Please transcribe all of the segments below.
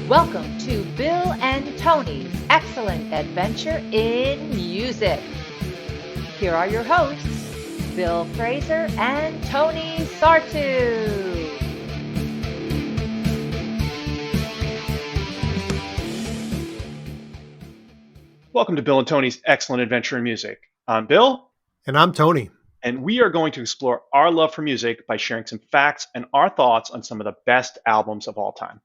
Welcome to Bill and Tony's Excellent Adventure in Music. Here are your hosts, Bill Fraser and Tony Sartu. Welcome to Bill and Tony's Excellent Adventure in Music. I'm Bill. And I'm Tony. And we are going to explore our love for music by sharing some facts and our thoughts on some of the best albums of all time.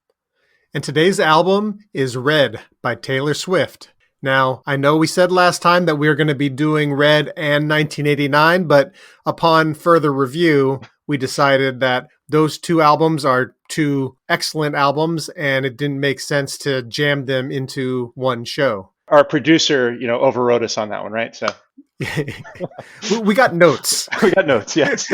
And today's album is Red by Taylor Swift. Now, I know we said last time that we were going to be doing Red and 1989, but upon further review, we decided that those two albums are two excellent albums, and it didn't make sense to jam them into one show. Our producer, overrode us on that one, right? So we got notes. We got notes, yes.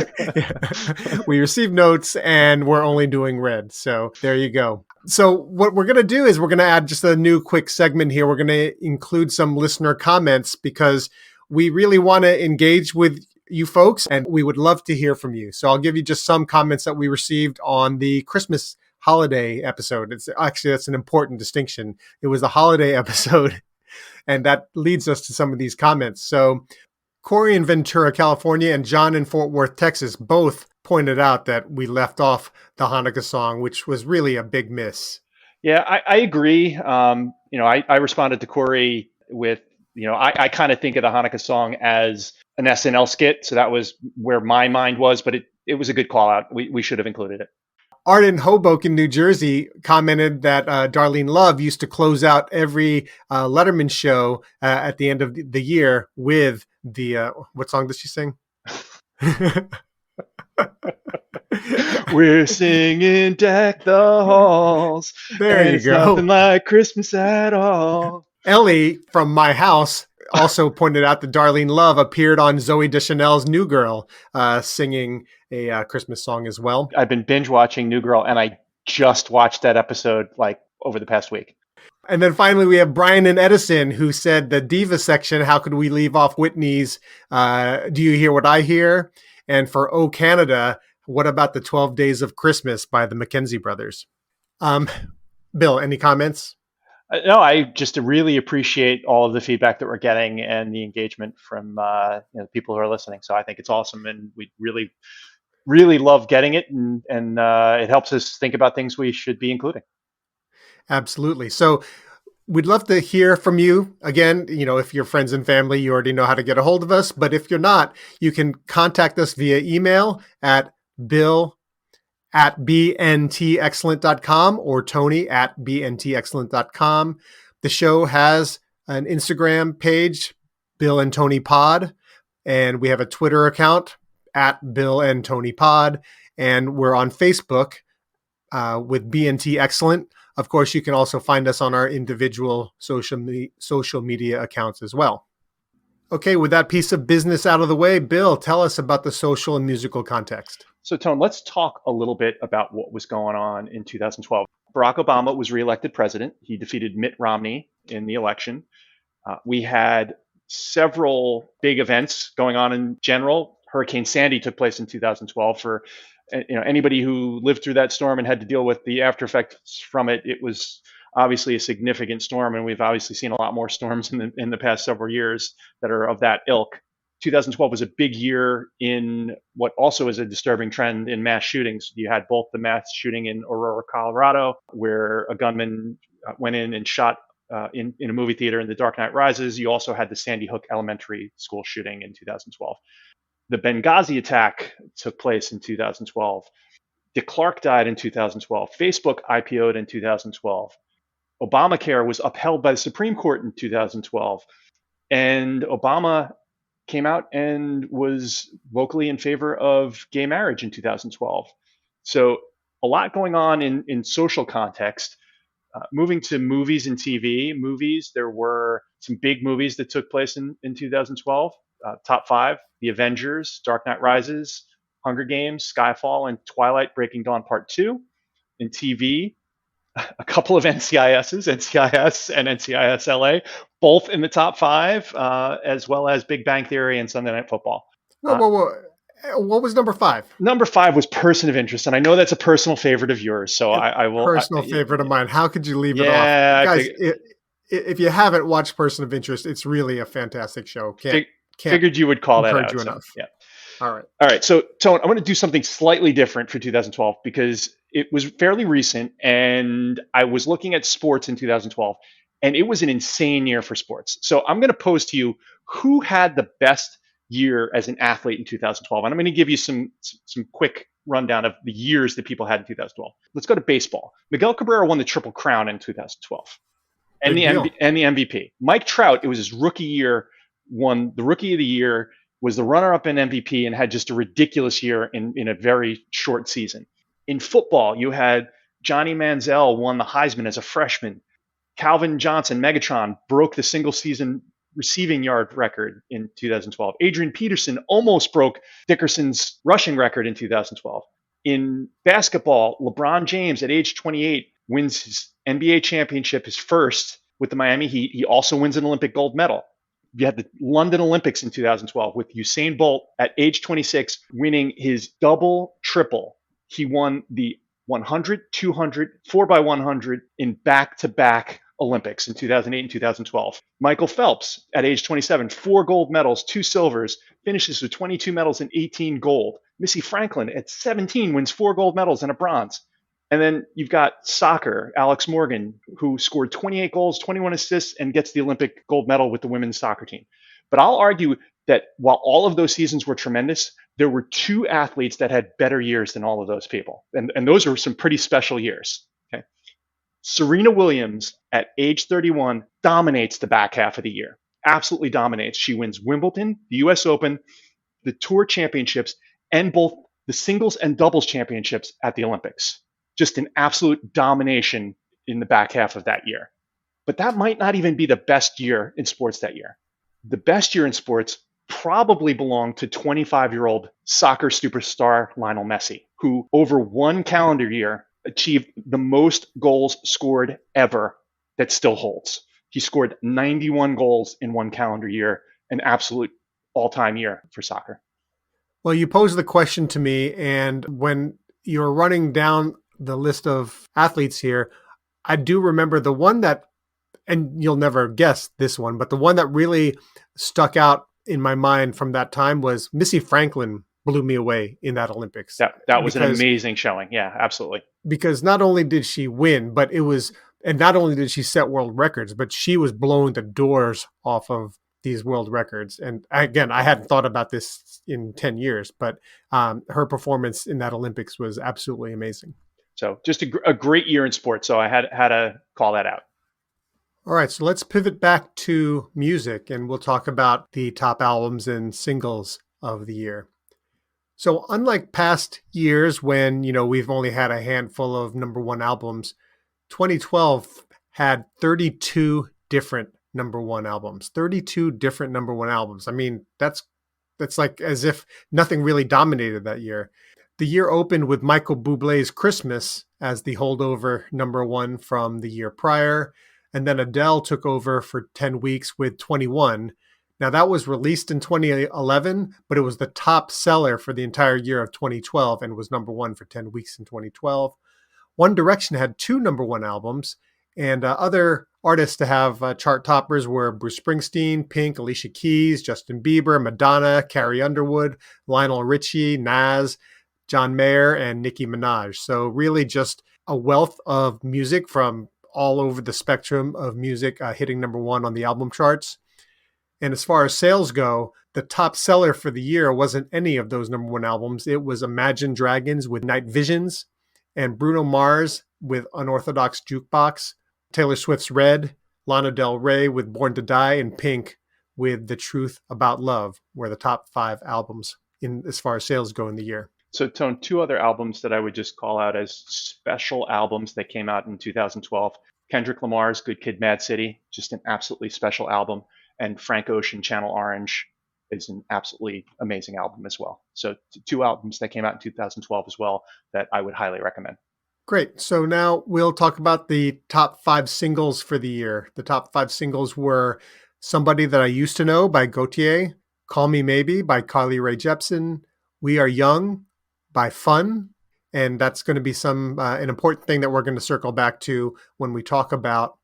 We received notes, and we're only doing Red. So there you go. So what we're going to do is we're going to add just a new quick segment here. We're going to include some listener comments because we really want to engage with you folks, and we would love to hear from you. So I'll give you just some comments that we received on the Christmas holiday episode. That's an important distinction. It was the holiday episode, and that leads us to some of these comments. So Corey in Ventura, California, and John in Fort Worth, Texas, both pointed out that we left off the Hanukkah song, which was really a big miss. Yeah, I agree. I responded to Corey with, I kind of think of the Hanukkah song as an SNL skit. So that was where my mind was, but it was a good call out. We should have included it. Art in Hoboken, New Jersey, commented that Darlene Love used to close out every Letterman show at the end of the year with the, what song does she sing? We're singing Deck the Halls. There you go. Nothing like Christmas at all. Ellie from my house also pointed out that Darlene Love appeared on Zooey Deschanel's New Girl, singing a Christmas song as well. I've been binge watching New Girl, and I just watched that episode over the past week. And then finally, we have Brian and Edison, who said the diva section, how could we leave off Whitney's Do You Hear What I Hear? And for Oh Canada, what about the 12 Days of Christmas by the Mackenzie Brothers? Bill, any comments? No, I just really appreciate all of the feedback that we're getting and the engagement from people who are listening. So I think it's awesome, and we really, really love getting it, and it helps us think about things we should be including. Absolutely. So we'd love to hear from you. Again, if you're friends and family, you already know how to get a hold of us. But if you're not, you can contact us via email at bill@bntexcellent.com or tony@bntexcellent.com. The show has an Instagram page, Bill and Tony Pod, and we have a Twitter account at Bill and Tony Pod, and we're on Facebook with BNT Excellent. Of course, you can also find us on our individual social media accounts as well. Okay, with that piece of business out of the way, Bill, tell us about the social and musical context. So, Tone, let's talk a little bit about what was going on in 2012. Barack Obama was reelected president. He defeated Mitt Romney in the election. We had several big events going on in general. Hurricane Sandy took place in 2012. For anybody who lived through that storm and had to deal with the after effects from it, it was obviously a significant storm, and we've obviously seen a lot more storms in the past several years that are of that ilk. 2012 was a big year in what also is a disturbing trend in mass shootings. You had both the mass shooting in Aurora, Colorado, where a gunman went in and shot in a movie theater in The Dark Knight Rises. You also had the Sandy Hook Elementary School shooting in 2012. The Benghazi attack took place in 2012. Dick Clark died in 2012. Facebook IPO'd in 2012. Obamacare was upheld by the Supreme Court in 2012. And Obama came out and was vocally in favor of gay marriage in 2012. So a lot going on in social context. Moving to movies and TV, there were some big movies that took place in 2012. Top 5, The Avengers, Dark Knight Rises, Hunger Games, Skyfall, and Twilight Breaking Dawn Part 2. In TV, a couple of NCISs, NCIS and NCIS LA, both in the top 5, as well as Big Bang Theory and Sunday Night Football. Whoa. What was number 5? Number 5 was Person of Interest, and I know that's a personal favorite of yours, so I will. Personal favorite of mine. How could you leave it off? Yeah, Guys, if you haven't watched Person of Interest, it's really a fantastic show. Can't figured you would call that out. encourage you enough. Yeah. All right. All right. So, Tone, I want to do something slightly different for 2012 because it was fairly recent, and I was looking at sports in 2012, and it was an insane year for sports. So, I'm going to pose to you who had the best year as an athlete in 2012, and I'm going to give you some quick rundown of the years that people had in 2012. Let's go to baseball. Miguel Cabrera won the Triple Crown in 2012, and the MVP. Mike Trout, it was his rookie year, won the Rookie of the Year, was the runner-up in MVP, and had just a ridiculous year in a very short season. In football, you had Johnny Manziel won the Heisman as a freshman. Calvin Johnson, Megatron, broke the single-season receiving yard record in 2012. Adrian Peterson almost broke Dickerson's rushing record in 2012. In basketball, LeBron James at age 28 wins his NBA championship, his first with the Miami Heat. He also wins an Olympic gold medal. You had the London Olympics in 2012 with Usain Bolt at age 26 winning his double triple. He won the 100, 200, 4x100 in back-to-back Olympics in 2008 and 2012. Michael Phelps at age 27, 4 gold medals, 2 silvers, finishes with 22 medals and 18 gold. Missy Franklin at 17 wins 4 gold medals and a bronze. And then you've got soccer, Alex Morgan, who scored 28 goals, 21 assists, and gets the Olympic gold medal with the women's soccer team. But I'll argue that while all of those seasons were tremendous, there were 2 athletes that had better years than all of those people. And those are some pretty special years. Okay. Serena Williams at age 31 dominates the back half of the year, absolutely dominates. She wins Wimbledon, the US Open, the Tour Championships, and both the singles and doubles championships at the Olympics. Just an absolute domination in the back half of that year. But that might not even be the best year in sports that year. The best year in sports probably belonged to 25-year-old soccer superstar Lionel Messi, who over one calendar year achieved the most goals scored ever that still holds. He scored 91 goals in one calendar year, an absolute all-time year for soccer. Well, you posed the question to me, and when you're running down the list of athletes here, I do remember the one that, and you'll never guess this one, but the one that really stuck out in my mind from that time was Missy Franklin blew me away in that Olympics. That was an amazing showing. Yeah, absolutely. Because not only did she win, but and not only did she set world records, but she was blowing the doors off of these world records. And again, I hadn't thought about this in 10 years, but her performance in that Olympics was absolutely amazing. So just a great year in sports. So I had to call that out. All right, so let's pivot back to music, and we'll talk about the top albums and singles of the year. So unlike past years when, we've only had a handful of number 1 albums, 2012 had 32 different number 1 albums. 32 different number 1 albums. I mean, that's like as if nothing really dominated that year. The year opened with Michael Bublé's Christmas as the holdover number 1 from the year prior. And then Adele took over for 10 weeks with 21. Now that was released in 2011, but it was the top seller for the entire year of 2012 and was number 1 for 10 weeks in 2012. One Direction had 2 number 1 albums, and other artists to have chart toppers were Bruce Springsteen, Pink, Alicia Keys, Justin Bieber, Madonna, Carrie Underwood, Lionel Richie, Nas, John Mayer, and Nicki Minaj. So really just a wealth of music from all over the spectrum of music hitting number 1 on the album charts. And as far as sales go, the top seller for the year wasn't any of those number 1 albums. It was Imagine Dragons with Night Visions, and Bruno Mars with Unorthodox Jukebox, Taylor Swift's Red, Lana Del Rey with Born to Die, and Pink with The Truth About Love were the top 5 albums as far as sales go in the year. So, Tone, 2 other albums that I would just call out as special albums that came out in 2012. Kendrick Lamar's Good Kid, Mad City, just an absolutely special album. And Frank Ocean, Channel Orange is an absolutely amazing album as well. So 2 albums that came out in 2012 as well that I would highly recommend. Great. So now we'll talk about the top 5 singles for the year. The top 5 singles were Somebody That I Used to Know by Gautier, Call Me Maybe by Carly Rae Jepsen, We Are Young by Fun. And that's going to be an important thing that we're going to circle back to when we talk about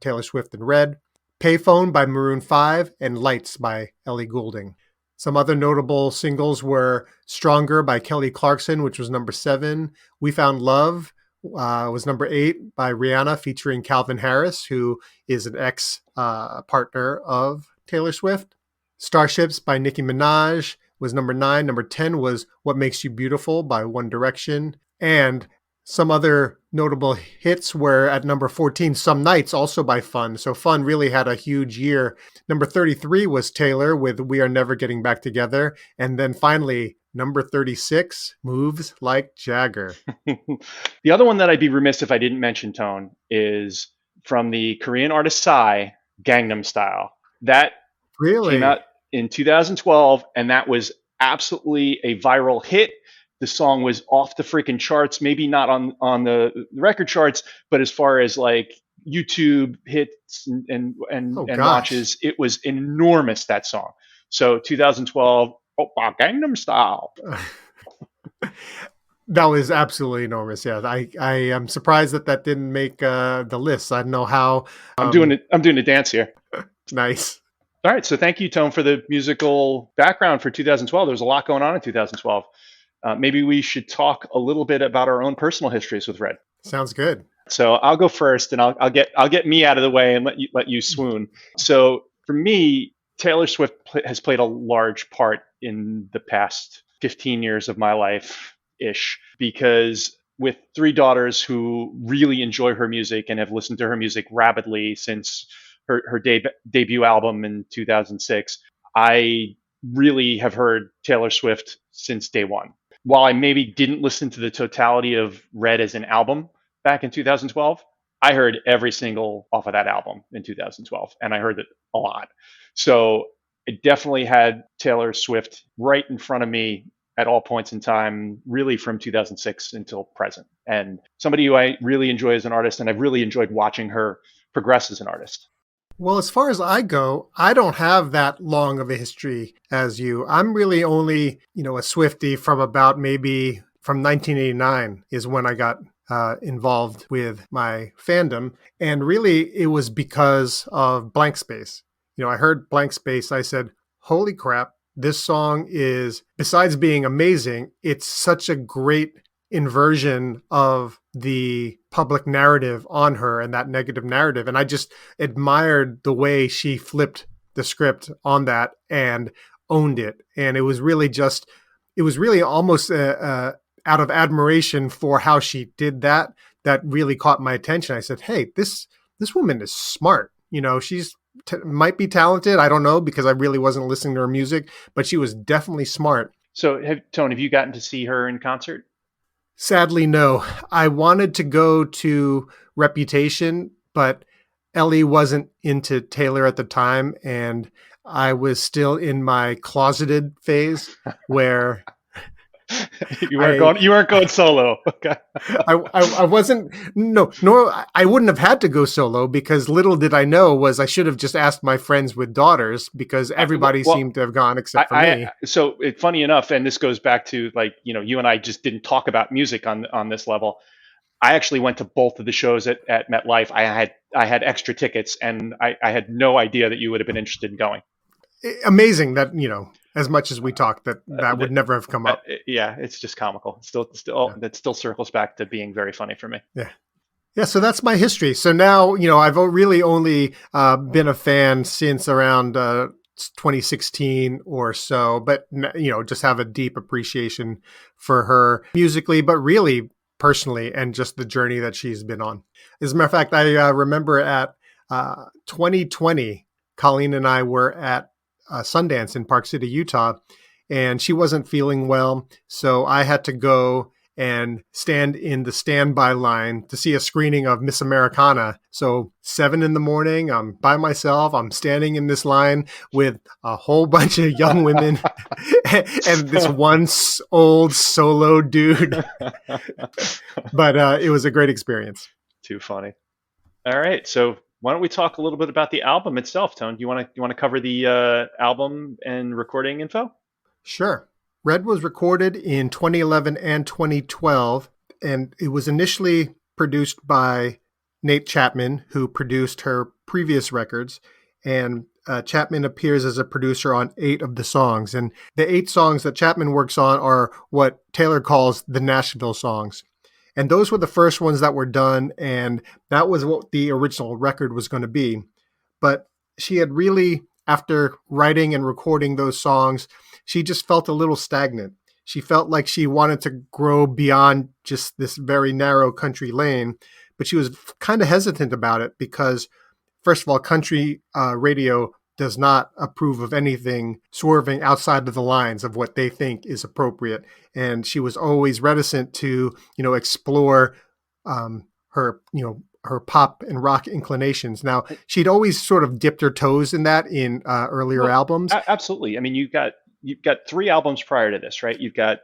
Taylor Swift and Red. Payphone by Maroon 5 and Lights by Ellie Goulding. Some other notable singles were Stronger by Kelly Clarkson, which was number 7. We Found Love was number 8 by Rihanna featuring Calvin Harris, who is an ex-partner of Taylor Swift. Starships by Nicki Minaj was number 9. Number 10 was What Makes You Beautiful by One Direction. And some other notable hits were at number 14, Some Nights, also by Fun. So Fun really had a huge year. Number 33 was Taylor with We Are Never Getting Back Together. And then finally, number 36, Moves Like Jagger. The other one that I'd be remiss if I didn't mention, Tone, is from the Korean artist Psy, Gangnam Style. That Really? came out in 2012, and that was absolutely a viral hit. The song was off the freaking charts, maybe not on the record charts, but as far as like YouTube hits and watches, it was enormous, that song. So 2012, Oppa Gangnam Style. That was absolutely enormous. Yeah, I am surprised that didn't make the list. I don't know how. I'm doing a dance here. Nice. All right, so thank you, Tone, for the musical background for 2012. There was a lot going on in 2012. Maybe we should talk a little bit about our own personal histories with Red. Sounds good. So I'll go first, and I'll get me out of the way and let you swoon. So for me, Taylor Swift has played a large part in the past 15 years of my life-ish, because with 3 daughters who really enjoy her music and have listened to her music rapidly since her debut album in 2006, I really have heard Taylor Swift since day one. While I maybe didn't listen to the totality of Red as an album back in 2012, I heard every single off of that album in 2012, and I heard it a lot. So it definitely had Taylor Swift right in front of me at all points in time, really from 2006 until present. And somebody who I really enjoy as an artist, and I've really enjoyed watching her progress as an artist. Well, as far as I go, I don't have that long of a history as you. I'm really only, a Swiftie from about maybe from 1989 is when I got involved with my fandom. And really, it was because of Blank Space. I heard Blank Space. I said, holy crap, this song is, besides being amazing, it's such a great inversion of the public narrative on her and that negative narrative. And I just admired the way she flipped the script on that and owned it. And it was really almost out of admiration for how she did that really caught my attention. I said, hey, this woman is smart. She's might be talented. I don't know, because I really wasn't listening to her music, but she was definitely smart. So, Tone, have you gotten to see her in concert? Sadly, no. I wanted to go to Reputation, but Ellie wasn't into Taylor at the time, and I was still in my closeted phase where you weren't going solo. Okay. I wasn't. No, nor I wouldn't have had to go solo, because little did I know was I should have just asked my friends with daughters, because everybody seemed to have gone except for me. So it's funny enough, and this goes back to you and I just didn't talk about music on this level. I actually went to both of the shows at MetLife. I had extra tickets, and I had no idea that you would have been interested in going. Amazing that as much as we talked, that would never have come up. Yeah, it's just comical. That still circles back to being very funny for me. Yeah. So that's my history. So now, I've really only been a fan since around 2016 or so, but just have a deep appreciation for her musically, but really personally, and just the journey that she's been on. As a matter of fact, I remember at 2020, Colleen and I were at Sundance in Park City, Utah, and she wasn't feeling well. So I had to go and stand in the standby line to see a screening of Miss Americana. So 7 a.m, I'm by myself. I'm standing in this line with a whole bunch of young women and this one old solo dude. But it was a great experience. Too funny. All right. So why don't we talk a little bit about the album itself, Tone? Do you want to cover the album and recording info? Sure. Red was recorded in 2011 and 2012, and it was initially produced by Nate Chapman, who produced her previous records. And Chapman appears as a producer on 8 of the songs. And the 8 songs that Chapman works on are what Taylor calls the Nashville songs. And those were the first ones that were done, and that was what the original record was going to be. But she had really, after writing and recording those songs, she just felt a little stagnant. She felt like she wanted to grow beyond just this very narrow country lane, but she was kind of hesitant about it because, first of all, country radio does not approve of anything swerving outside of the lines of what they think is appropriate. And she was always reticent to, explore her pop and rock inclinations. Now, she'd always sort of dipped her toes in that in earlier albums. Absolutely. I mean, you've got 3 albums prior to this, right? You've got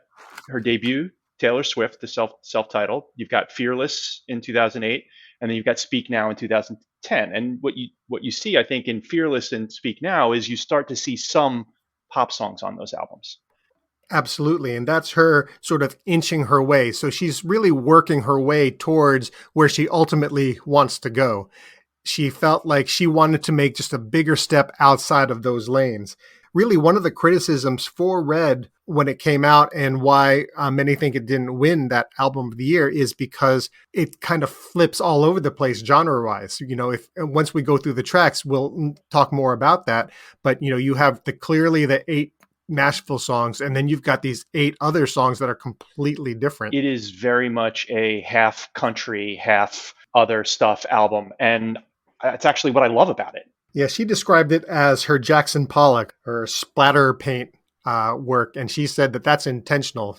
her debut, Taylor Swift, the self-titled. You've got Fearless in 2008, and then you've got Speak Now in 2010. And what you see, I think, in Fearless and Speak Now is you start to see some pop songs on those albums. Absolutely. And that's her sort of inching her way. So she's really working her way towards where she ultimately wants to go. She felt like she wanted to make just a bigger step outside of those lanes. Really, one of the criticisms for Red when it came out and why many think it didn't win that album of the year is because it kind of flips all over the place genre-wise. If once we go through the tracks, we'll talk more about that. But, you have clearly the 8 Nashville songs, and then you've got these 8 other songs that are completely different. It is very much a half country, half other stuff album. And it's actually what I love about it. Yeah, she described it as her Jackson Pollock, her splatter paint work, and she said that that's intentional.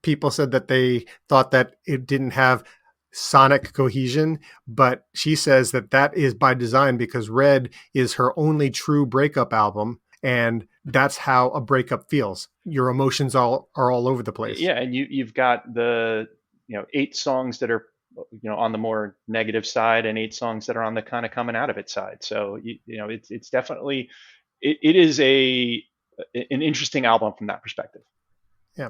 People said that they thought that it didn't have sonic cohesion, but she says that that is by design because Red is her only true breakup album, and that's how a breakup feels. Your emotions are all over the place. Yeah, and you've got the 8 songs that are on the more negative side and 8 songs that are on the kind of coming out of it side. So it's definitely it is an interesting album from that perspective. Yeah.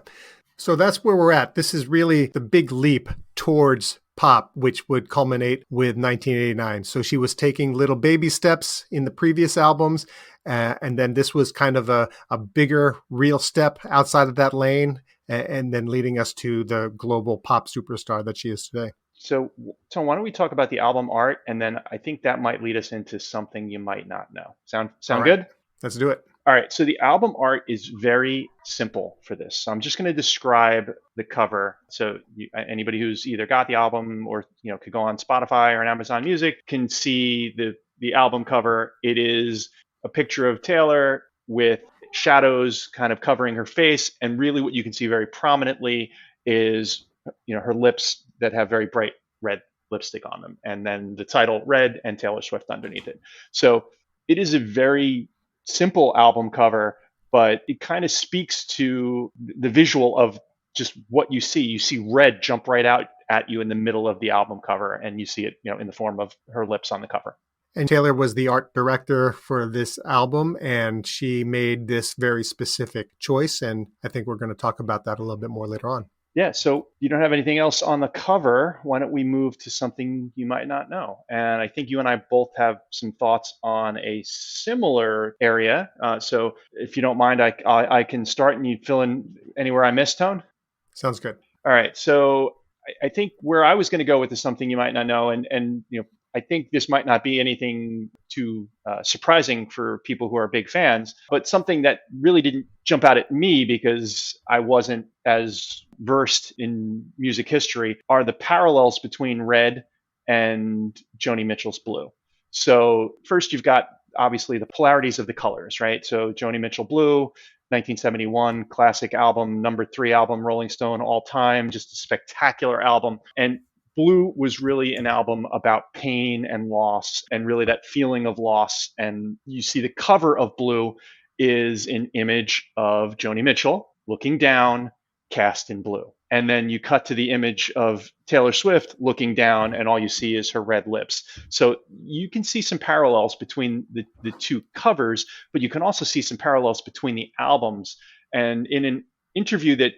So that's where we're at. This is really the big leap towards pop, which would culminate with 1989. So she was taking little baby steps in the previous albums. And then this was kind of a bigger, real step outside of that lane, and then leading us to the global pop superstar that she is today. So, Tom, why don't we talk about the album art, and then I think that might lead us into something you might not know. Sound good? Let's do it. All right. So the album art is very simple for this. So I'm just going to describe the cover. So anybody who's either got the album or could go on Spotify or on Amazon Music can see the album cover. It is a picture of Taylor with shadows kind of covering her face, and really what you can see very prominently is her lips that have very bright red lipstick on them, and then the title Red and Taylor Swift underneath it. So it is a very simple album cover, but it kind of speaks to the visual of just what you see. You see red jump right out at you in the middle of the album cover, and you see it in the form of her lips on the cover. And Taylor was the art director for this album, and she made this very specific choice, and I think we're going to talk about that a little bit more later on. Yeah, so you don't have anything else on the cover. Why don't we move to something you might not know? And I think you and I both have some thoughts on a similar area. So if you don't mind, I can start and you fill in anywhere I missed, Tone? Sounds good. All right. So I think where I was going to go with is something you might not know. And I think this might not be anything too surprising for people who are big fans, but something that really didn't jump out at me because I wasn't as versed in music history are the parallels between Red and Joni Mitchell's Blue. So first you've got obviously the polarities of the colors, right? So Joni Mitchell Blue, 1971 classic album, number 3 album, Rolling Stone all time, just a spectacular album. And Blue was really an album about pain and loss and really that feeling of loss. And you see the cover of Blue is an image of Joni Mitchell looking down, cast in blue. And then you cut to the image of Taylor Swift looking down, and all you see is her red lips. So you can see some parallels between the 2 covers, but you can also see some parallels between the albums. And in an interview that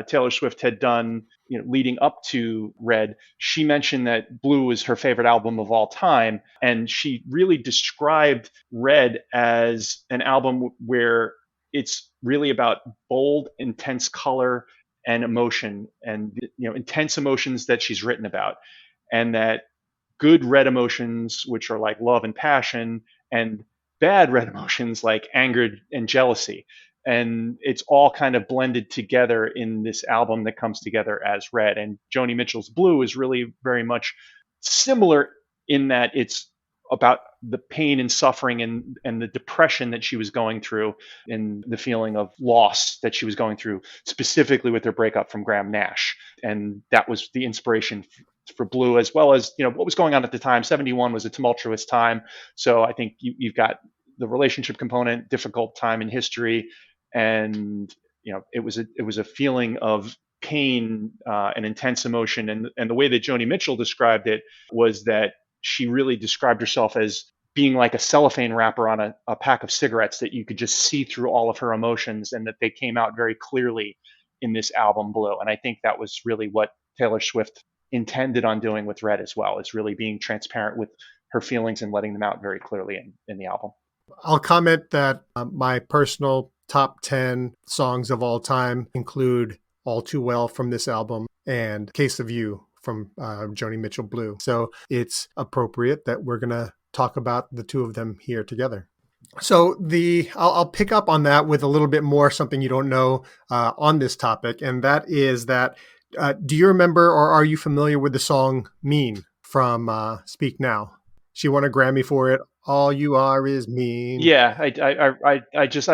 Taylor Swift had done, leading up to Red, she mentioned that Blue was her favorite album of all time, and she really described Red as an album where it's really about bold, intense color and emotion, and intense emotions that she's written about, and that good red emotions, which are like love and passion, and bad red emotions like anger and jealousy. And it's all kind of blended together in this album that comes together as Red. And Joni Mitchell's Blue is really very much similar in that it's about the pain and suffering and the depression that she was going through, and the feeling of loss that she was going through, specifically with her breakup from Graham Nash. And that was the inspiration for Blue, as well as what was going on at the time. 71 was a tumultuous time, so I think you've got the relationship component, difficult time in history, and it was a feeling of pain and intense emotion. And the way that Joni Mitchell described it was that she really described herself as being like a cellophane wrapper on a pack of cigarettes, that you could just see through all of her emotions, and that they came out very clearly in this album Blue. And I think that was really what Taylor Swift intended on doing with Red as well, is really being transparent with her feelings and letting them out very clearly in the album. I'll comment that my personal top 10 songs of all time include All Too Well from this album and Case of You from Joni Mitchell Blue. So it's appropriate that we're going to talk about the two of them here together. So I'll pick up on that with a little bit more something you don't know on this topic, and that is that do you remember, or are you familiar with the song Mean from Speak Now? She won a Grammy for it. All You Are Is Mean. Yeah, I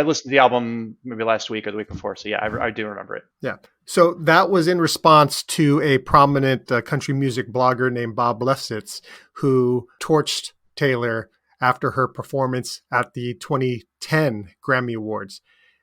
listened to the album maybe last week or the week before, so yeah, I do remember it. Yeah. So that was in response to a prominent country music blogger named Bob Lefsetz, who torched Taylor after her performance at the 2010 Grammy Awards.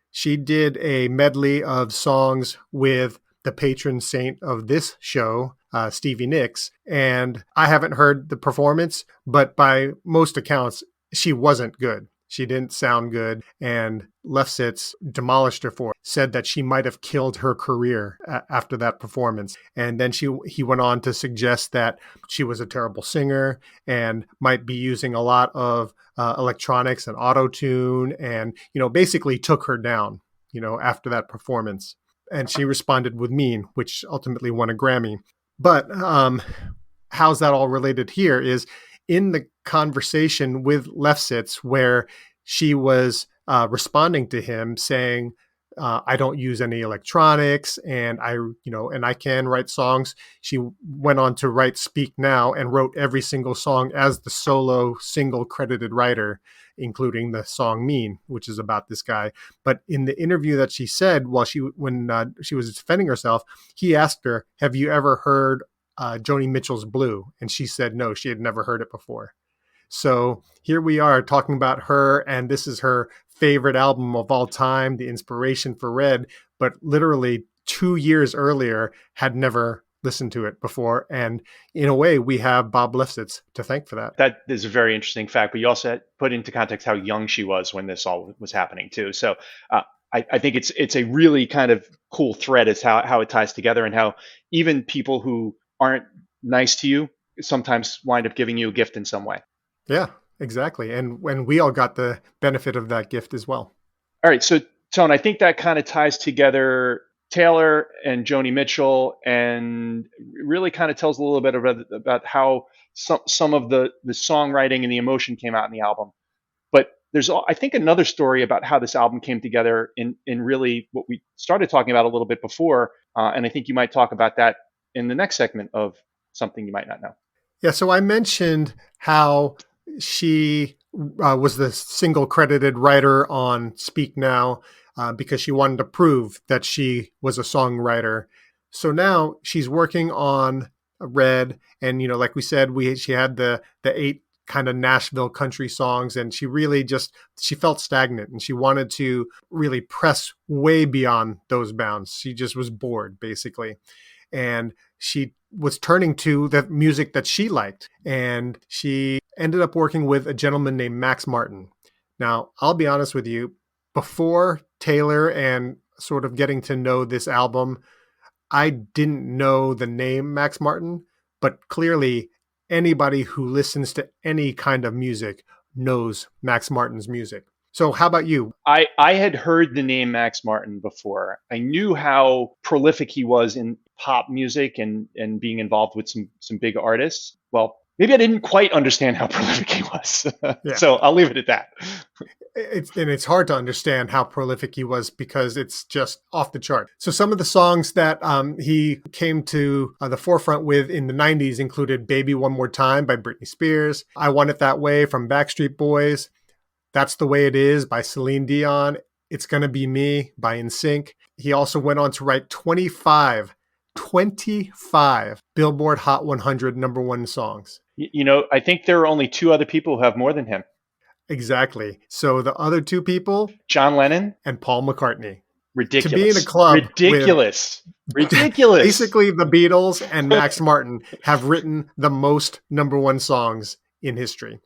She did a medley of songs with the patron saint of this show, Stevie Nicks. And I haven't heard the performance, but by most accounts, she wasn't good. She didn't sound good. And Lefsetz demolished her for it, said that she might have killed her career after that performance. And then he went on to suggest that she was a terrible singer and might be using a lot of electronics and auto-tune, and, basically took her down, after that performance. And she responded with Mean, which ultimately won a Grammy. But how's that all related here is in the conversation with Lefsetz, where she was responding to him saying, I don't use any electronics, and I can write songs. She went on to write Speak Now and wrote every single song as the solo single credited writer, including the song Mean, which is about this guy. But in the interview that she said when she was defending herself, he asked her, have you ever heard Joni Mitchell's Blue? And she said no, she had never heard it before. So here we are talking about her, and this is her favorite album of all time, the inspiration for Red, but literally 2 years earlier had never listened to it before. And in a way, we have Bob Lefsetz to thank for that. That is a very interesting fact, but you also put into context how young she was when this all was happening too. So I think it's a really kind of cool thread as how it ties together, and how even people who aren't nice to you sometimes wind up giving you a gift in some way. Yeah, exactly. And when we all got the benefit of that gift as well. All right. So, Tone, I think that kind of ties together Taylor and Joni Mitchell, and really kind of tells a little bit about how some of the songwriting and the emotion came out in the album. But there's, I think, another story about how this album came together in really what we started talking about a little bit before. And I think you might talk about that in the next segment of Something You Might Not Know. Yeah. So I mentioned how she was the single credited writer on Speak Now because she wanted to prove that she was a songwriter. So now she's working on Red, and like we said, she had the 8 kind of Nashville country songs, and she really she felt stagnant, and she wanted to really press way beyond those bounds. She just was bored, basically. And she was turning to the music that she liked, and she ended up working with a gentleman named Max Martin. Now, I'll be honest with you, before Taylor and sort of getting to know this album, I didn't know the name Max Martin, but clearly anybody who listens to any kind of music knows Max Martin's music. So how about you? I had heard the name Max Martin before. I knew how prolific he was in pop music and being involved with some big artists. Well, maybe I didn't quite understand how prolific he was. Yeah. So I'll leave it at that. It's hard to understand how prolific he was because it's just off the chart. So some of the songs that he came to the forefront with in the 90s included Baby One More Time by Britney Spears, I Want It That Way from Backstreet Boys, That's the Way It Is by Celine Dion, It's Gonna Be Me by NSYNC. He also went on to write 25 Billboard Hot 100 number one songs. I think there are only two other people who have more than him. Exactly. So the other two people, John Lennon and Paul McCartney. Ridiculous. To be in a club. Ridiculous. Basically, the Beatles and Max Martin have written the most number one songs in history.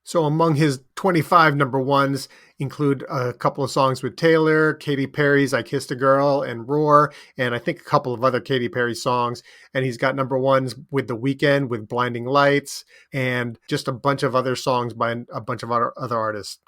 So among his 25 number ones include a couple of songs with Taylor, Katy Perry's I Kissed a Girl, and Roar, and I think a couple of other Katy Perry songs. And he's got number ones with The Weeknd, with Blinding Lights, and just a bunch of other songs by a bunch of other artists.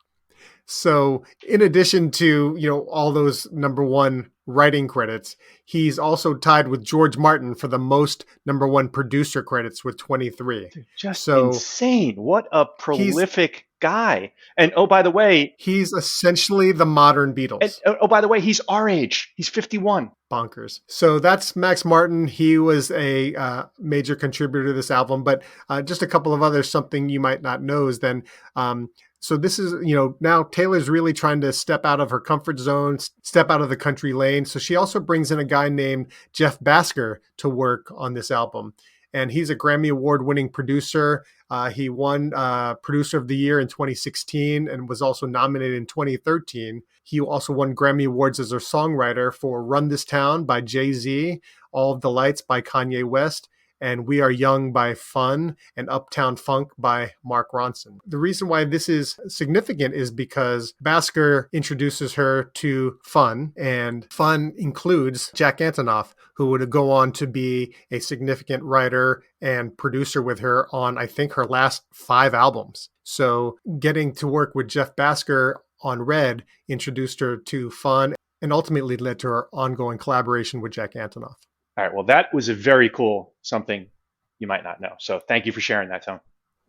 So in addition to, all those number one writing credits, he's also tied with George Martin for the most number one producer credits with 23. Just insane. What a prolific guy. And oh, by the way, he's essentially the modern Beatles. And, oh, by the way, he's our age. He's 51. Bonkers. So that's Max Martin. He was a major contributor to this album, but just a couple of others, something you might not know is then, so this is, now Taylor's really trying to step out of her comfort zone, step out of the country lane. So she also brings in a guy named Jeff Basker to work on this album. And he's a Grammy Award-winning producer. He won Producer of the Year in 2016 and was also nominated in 2013. He also won Grammy Awards as a songwriter for Run This Town by Jay-Z, All of the Lights by Kanye West, and We Are Young by Fun, and Uptown Funk by Mark Ronson. The reason why this is significant is because Basker introduces her to Fun, and Fun includes Jack Antonoff, who would go on to be a significant writer and producer with her on, I think, her last 5 albums. So getting to work with Jeff Basker on Red introduced her to Fun and ultimately led to her ongoing collaboration with Jack Antonoff. All right. Well, that was a very cool something you might not know. So thank you for sharing that, Tone.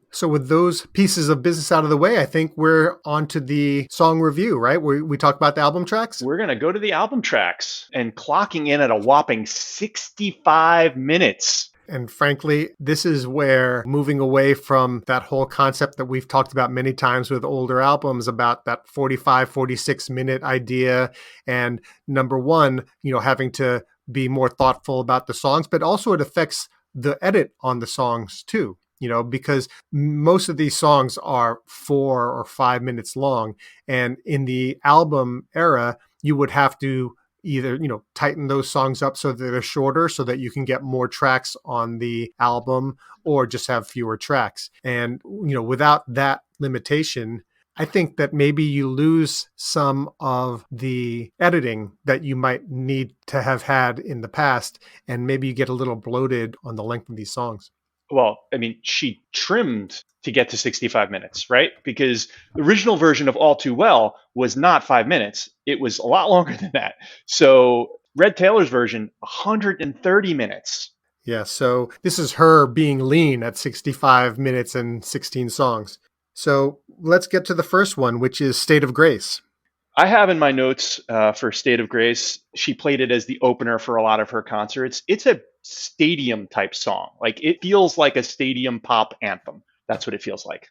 So with those pieces of business out of the way, I think we're on to the song review, right? We talk about the album tracks. We're going to go to the album tracks and clocking in at a whopping 65 minutes. And frankly, this is where moving away from that whole concept that we've talked about many times with older albums about that 45, 46 minute idea. And number one, having to be more thoughtful about the songs, but also it affects the edit on the songs too, because most of these songs are 4 or 5 minutes long. And in the album era, you would have to either, tighten those songs up so that they're shorter so that you can get more tracks on the album or just have fewer tracks. And, without that limitation, I think that maybe you lose some of the editing that you might need to have had in the past, and maybe you get a little bloated on the length of these songs. Well, I mean, she trimmed to get to 65 minutes, right? Because the original version of All Too Well was not 5 minutes. It was a lot longer than that. So Red Taylor's version, 130 minutes. Yeah, so this is her being lean at 65 minutes and 16 songs. So let's get to the first one, which is State of Grace. I have in my notes for State of Grace, she played it as the opener for a lot of her concerts. It's a stadium type song. Like it feels like a stadium pop anthem. That's what it feels like.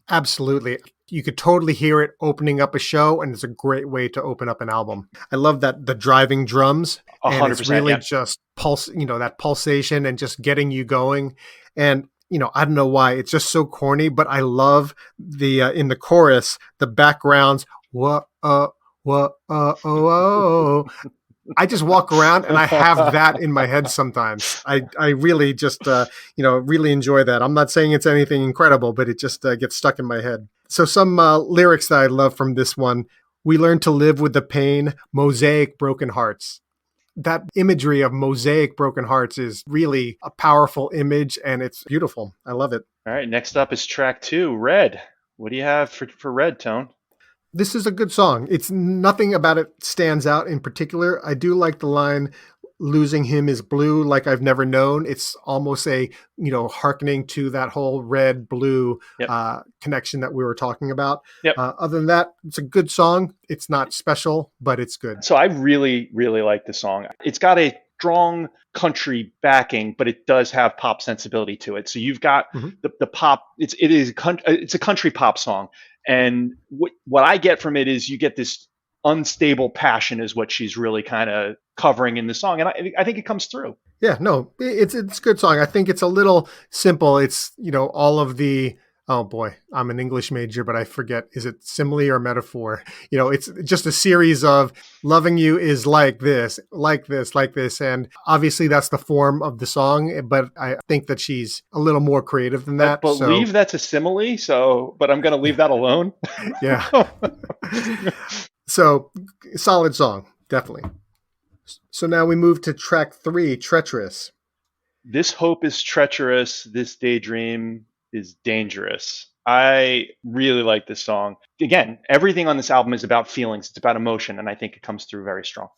Absolutely. You could totally hear it opening up a show, and it's a great way to open up an album. I love that the driving drums, 100%, and it's really yeah. just that pulsation and just getting you going. And I don't know why it's just so corny, but I love the in the chorus, the backgrounds. Whoa, oh. I just walk around and I have that in my head sometimes. I really just, really enjoy that. I'm not saying it's anything incredible, but it just gets stuck in my head. So some lyrics that I love from this one. We learn to live with the pain, mosaic broken hearts. That imagery of mosaic broken hearts is really a powerful image, and it's beautiful. I love it. All right, next up is track 2, Red. What do you have for Red, Tone? This is a good song. It's nothing about it stands out in particular. I do like the line, losing him is blue like I've never known. It's almost a, hearkening to that whole red blue Yep. connection that we were talking about. Yep. Other than that, it's a good song. It's not special, but it's good. So I really, really like the song. It's got a strong country backing, but it does have pop sensibility to it. So you've got the pop. It's a country pop song, and what I get from it is you get this unstable passion is what she's really kind of covering in the song, and I think it comes through. Yeah, no, it's a good song. I think it's a little simple. It's all of the, oh boy, I'm an English major, but I forget, is it simile or metaphor? It's just a series of loving you is like this, like this, like this. And obviously that's the form of the song, but I think that she's a little more creative than that. I believe that's a simile, but I'm going to leave that alone. Yeah. So solid song, definitely. So now we move to track 3, Treacherous. This hope is treacherous. This daydream is dangerous. I really like this song. Again, everything on this album is about feelings. It's about emotion, and I think it comes through very strong.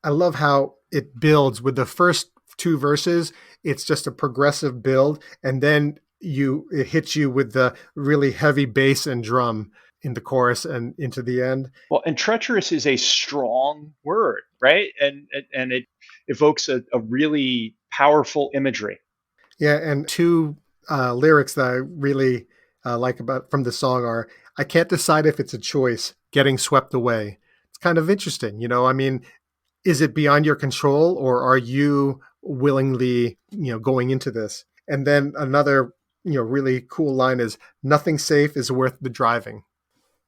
I love how it builds with the first 2 verses. It's just a progressive build, and then it hits you with the really heavy bass and drum in the chorus and into the end. Well, and treacherous is a strong word, right? And it evokes a really powerful imagery. Yeah, and 2 lyrics that I really like about from the song are, I can't decide if it's a choice, getting swept away. It's kind of interesting, is it beyond your control, or are you willingly, going into this? And then another, really cool line is, nothing safe is worth the driving.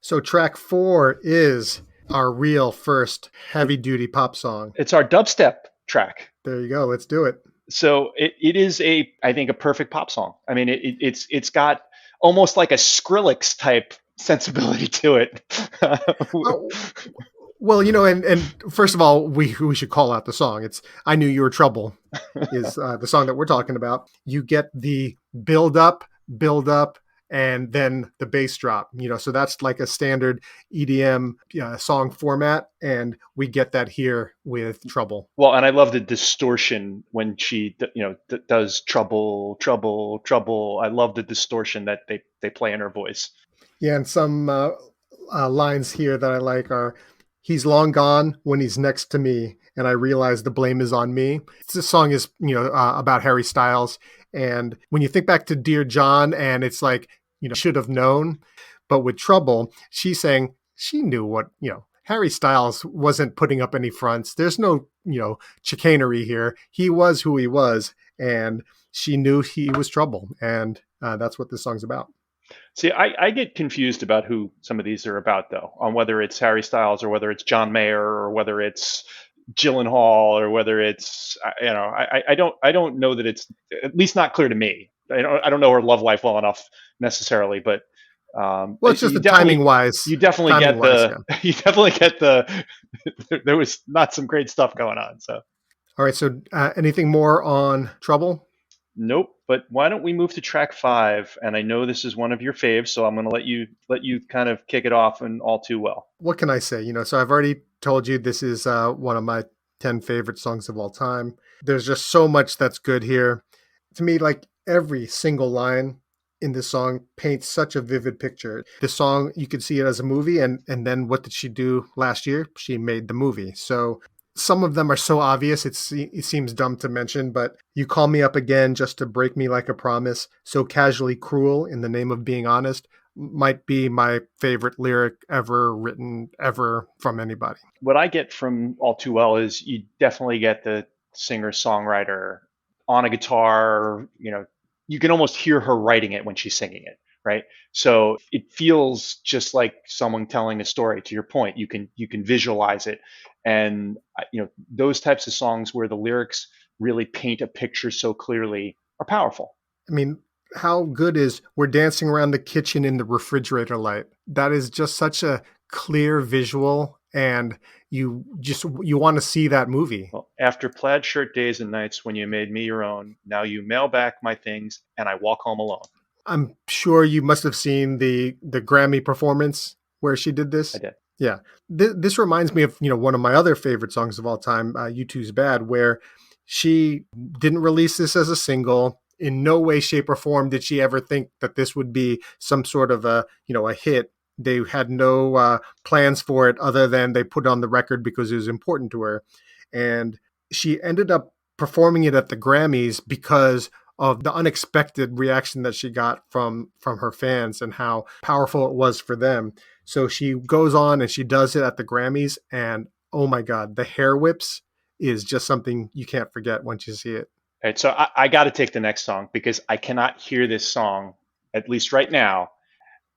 So track 4 is our real first heavy duty pop song. It's our dubstep track. There you go. Let's do it. So it is I think, a perfect pop song. I mean, it's got almost like a Skrillex type sensibility to it. Well, and first of all, we should call out the song. It's I Knew You Were Trouble is the song that we're talking about. You get the build up, and then the bass drop, so that's like a standard EDM song format. And we get that here with Trouble. Well, and I love the distortion when she, does trouble, trouble, trouble. I love the distortion that they play in her voice. Yeah. And some lines here that I like are, he's long gone when he's next to me, and I realize the blame is on me. This song is, about Harry Styles. And when you think back to Dear John, and it's like, should have known, but with Trouble, she's saying she knew what, Harry Styles wasn't putting up any fronts. There's no, chicanery here. He was who he was, and she knew he was trouble. And that's what this song's about. See, I get confused about who some of these are about, though, on whether it's Harry Styles or whether it's John Mayer or whether it's Gyllenhaal or whether it's, I don't know that it's, at least not clear to me. I don't know her love life well enough necessarily, but well, it's just the timing wise. You definitely get you definitely get there was not some great stuff going on. So, all right. So, anything more on Trouble? Nope. But why don't we move to track 5? And I know this is one of your faves, so I'm going to let you kind of kick it off and All Too Well. What can I say? So I've already told you this is one of my 10 favorite songs of all time. There's just so much that's good here. To me, like every single line in this song paints such a vivid picture. The song, you could see it as a movie, and then what did she do last year? She made the movie. So some of them are so obvious, it seems dumb to mention, but you call me up again just to break me like a promise, so casually cruel in the name of being honest, might be my favorite lyric ever written, ever, from anybody. What I get from All Too Well is you definitely get the singer-songwriter on a guitar. You can almost hear her writing it when she's singing it, right? So it feels just like someone telling a story. To your point, you can visualize it. And those types of songs where the lyrics really paint a picture so clearly are powerful. I mean, how good is We're Dancing Around the Kitchen in the Refrigerator Light? That is just such a clear visual, and you want to see that movie. Well, after plaid shirt days and nights when you made me your own, now you mail back my things and I walk home alone. I'm sure you must have seen the Grammy performance where she did this. I did. Yeah. This reminds me of, one of my other favorite songs of all time, U2's Bad, where she didn't release this as a single. In no way, shape, or form did she ever think that this would be some sort of a hit. They had no plans for it other than they put it on the record because it was important to her. And she ended up performing it at the Grammys because of the unexpected reaction that she got from her fans and how powerful it was for them. So she goes on and she does it at the Grammys, and oh my God, the hair whips is just something you can't forget once you see it. All right, so I got to take the next song because I cannot hear this song, at least right now,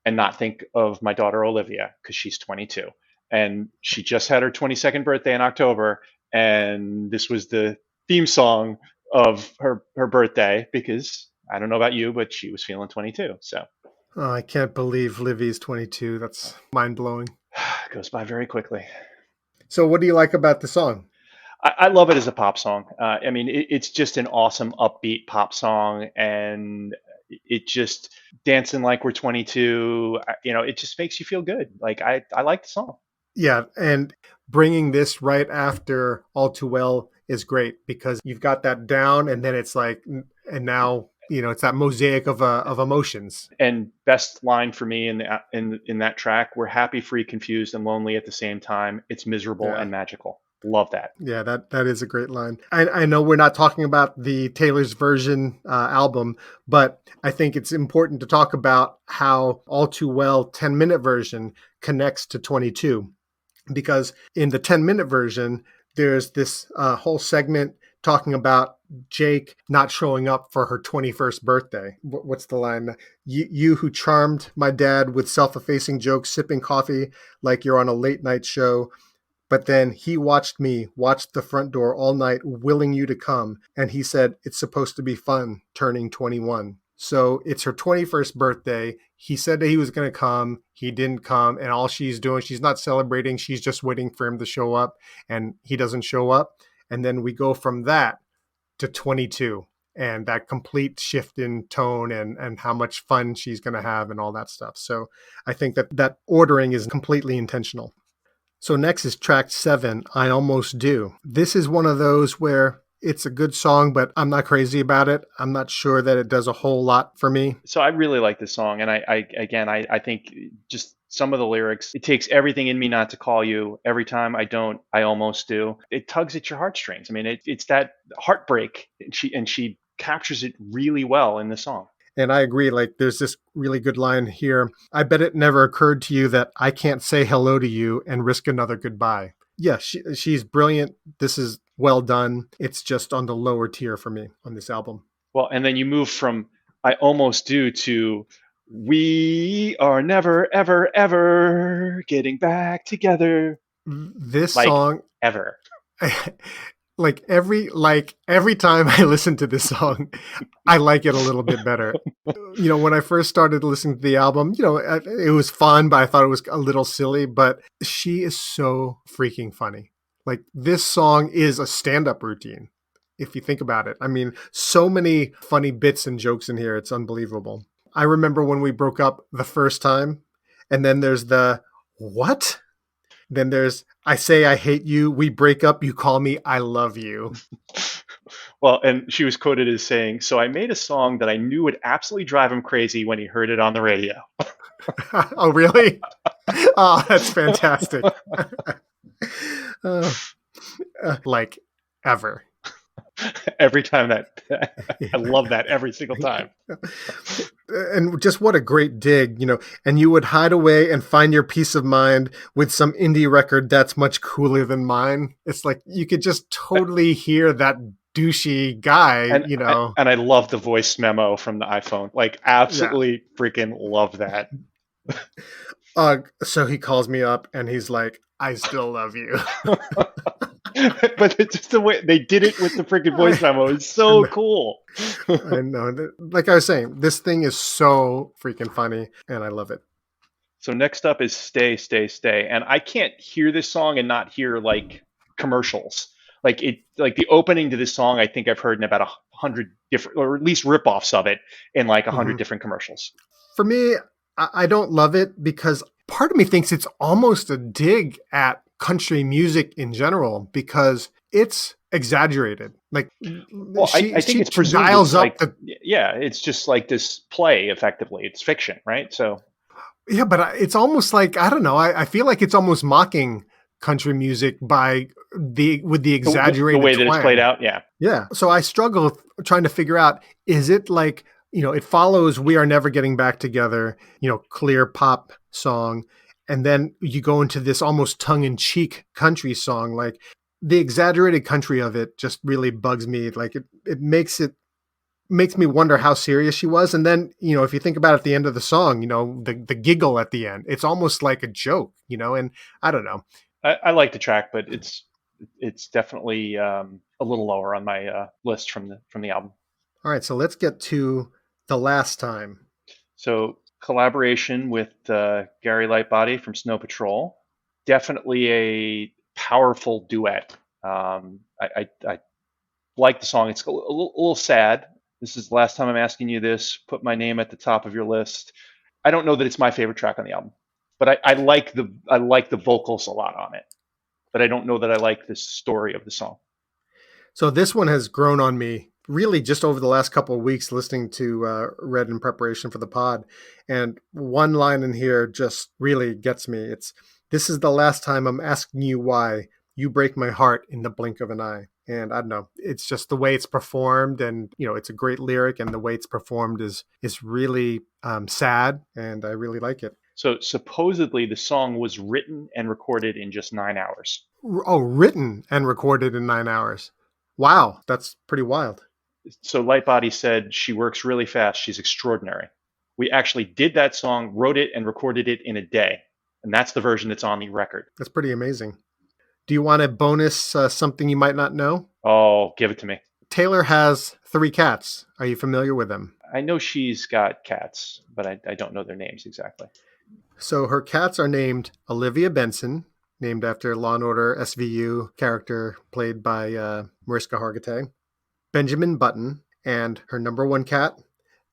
and not think of my daughter Olivia because she's 22. And she just had her 22nd birthday in October, and this was the theme song of her birthday because I don't know about you, but she was feeling 22. So oh, I can't believe Livy's 22. That's mind-blowing. it goes by very quickly. So what do you like about the song? I love it as a pop song. I mean, it's just an awesome upbeat pop song, and it just dancing like we're 22. It just makes you feel good. Like I like the song. Yeah, and bringing this right after All Too Well is great because you've got that down, and then it's like, and now it's that mosaic of emotions. And best line for me in that track: "We're happy, free, confused, and lonely at the same time. It's miserable and magical." Love that. Yeah, that is a great line. I know we're not talking about the Taylor's version album, but I think it's important to talk about how All Too Well 10-minute version connects to 22. Because in the 10-minute version, there's this whole segment talking about Jake not showing up for her 21st birthday. What's the line? You who charmed my dad with self-effacing jokes, sipping coffee like you're on a late night show. But then he watched the front door all night, willing you to come. And he said, it's supposed to be fun turning 21. So it's her 21st birthday. He said that he was going to come. He didn't come. And all she's doing, she's not celebrating. She's just waiting for him to show up. And he doesn't show up. And then we go from that to 22. And that complete shift in tone and how much fun she's going to have and all that stuff. So I think that ordering is completely intentional. So next is track 7, I Almost Do. This is one of those where it's a good song, but I'm not crazy about it. I'm not sure that it does a whole lot for me. So I really like this song. And I think just some of the lyrics, it takes everything in me not to call you. Every time I don't, I almost do. It tugs at your heartstrings. I mean, it's that heartbreak. And she captures it really well in the song. And I agree, like there's this really good line here. I bet it never occurred to you that I can't say hello to you and risk another goodbye. Yeah, she's brilliant. This is well done. It's just on the lower tier for me on this album. Well, and then you move from I Almost Do to we are never, ever, ever getting back together. This song ever. Like every time I listen to this song, I like it a little bit better. When I first started listening to the album, it was fun, but I thought it was a little silly. But she is so freaking funny. Like this song is a stand-up routine, if you think about it. I mean, so many funny bits and jokes in here. It's unbelievable. I remember when we broke up the first time, and then there's the what? Then there's, I say I hate you, we break up, you call me I love you. Well, and she was quoted as saying, so I made a song that I knew would absolutely drive him crazy when he heard it on the radio. Oh, really? Oh, that's fantastic. Like ever. Every time I love that every single time. And just what a great dig, and you would hide away and find your peace of mind with some indie record that's much cooler than mine. It's like you could just totally hear that douchey guy, And I love the voice memo from the iPhone. Like absolutely freaking love that. So he calls me up and he's like, I still love you. But it's just the way they did it with the freaking voice memo is so cool. I know. Like I was saying, this thing is so freaking funny and I love it. So next up is Stay, Stay, Stay. And I can't hear this song and not hear like commercials. Like the opening to this song, I think I've heard in about 100 different, or at least ripoffs of it in like 100 Mhm. different commercials. For me, I don't love it because part of me thinks it's almost a dig at country music in general because it's exaggerated. Like Well, I think it's she presumed it's dials up like, the yeah, it's just like this play effectively. It's fiction, right? So yeah, but it's almost like I don't know. I feel like it's almost mocking country music by the the exaggerated way that it's played twang. out, yeah. Yeah. So I struggle with trying to figure out is it like, it follows We Are Never Getting Back Together, clear pop song. And then you go into this almost tongue in cheek country song. Like the exaggerated country of it just really bugs me. Like it makes me wonder how serious she was. And then, if you think about it at the end of the song, the giggle at the end, it's almost like a joke, and I don't know. I like the track, but it's definitely a little lower on my list from the album. All right. So let's get to The Last Time. So collaboration with Gary Lightbody from Snow Patrol, definitely a powerful duet. I like the song. It's a little sad. This is the last time I'm asking you this. Put my name at the top of your list. I don't know that it's my favorite track on the album, but I like the vocals a lot on it. But I don't know that I like the story of the song. So this one has grown on me really just over the last couple of weeks listening to Red in preparation for the pod. And one line in here just really gets me. It's, "This is the last time I'm asking you why you break my heart in the blink of an eye." And I don't know, it's just the way it's performed, and it's a great lyric, and the way it's performed is really sad, and I really like it. So supposedly the song was written and recorded in just 9 hours. Oh, written and recorded in 9 hours. Wow, that's pretty wild. So Lightbody said she works really fast. She's extraordinary. We actually did that song, wrote it, and recorded it in a day. And that's the version that's on the record. That's pretty amazing. Do you want a bonus something you might not know? Oh, give it to me. Taylor has 3 cats. Are you familiar with them? I know she's got cats, but I don't know their names exactly. So her cats are named Olivia Benson, named after Law and Order SVU character played by Mariska Hargitay, Benjamin Button, and her number 1 cat,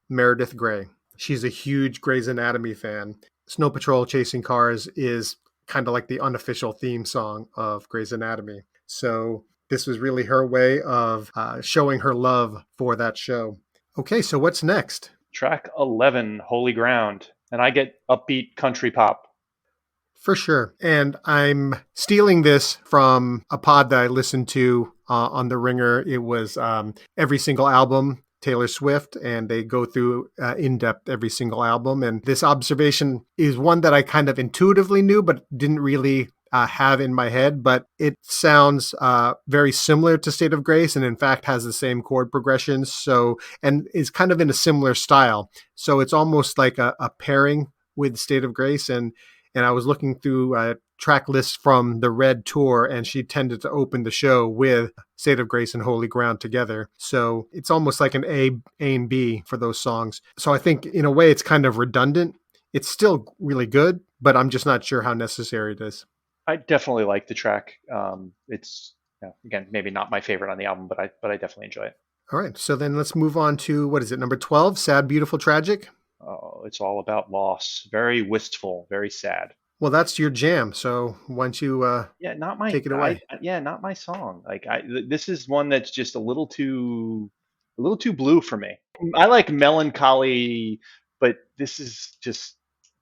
Meredith Grey. She's a huge Grey's Anatomy fan. Snow Patrol Chasing Cars is kind of like the unofficial theme song of Grey's Anatomy. So this was really her way of showing her love for that show. Okay, so what's next? Track 11, Holy Ground. And I get upbeat country pop. For sure. And I'm stealing this from a pod that I listened to on The Ringer. It was every single album, Taylor Swift, and they go through in depth every single album. And this observation is one that I kind of intuitively knew, but didn't really have in my head. But it sounds very similar to State of Grace, and in fact has the same chord progressions. So, and is kind of in a similar style. So it's almost like a pairing with State of Grace. And I was looking through track lists from the Red tour, and she tended to open the show with State of Grace and Holy Ground together. So it's almost like an A and B for those songs. So I think in a way it's kind of redundant. It's still really good, but I'm just not sure how necessary it is. I definitely like the track. It's again maybe not my favorite on the album, but I definitely enjoy it. All right. So then let's move on to, what is it, number 12, Sad, Beautiful, Tragic? Oh, it's all about loss. Very wistful, very sad. Well, that's your jam. So why don't you Yeah, not my. take it away? Yeah, not my song. Like this is one that's just a little too blue for me. I like melancholy, but this is just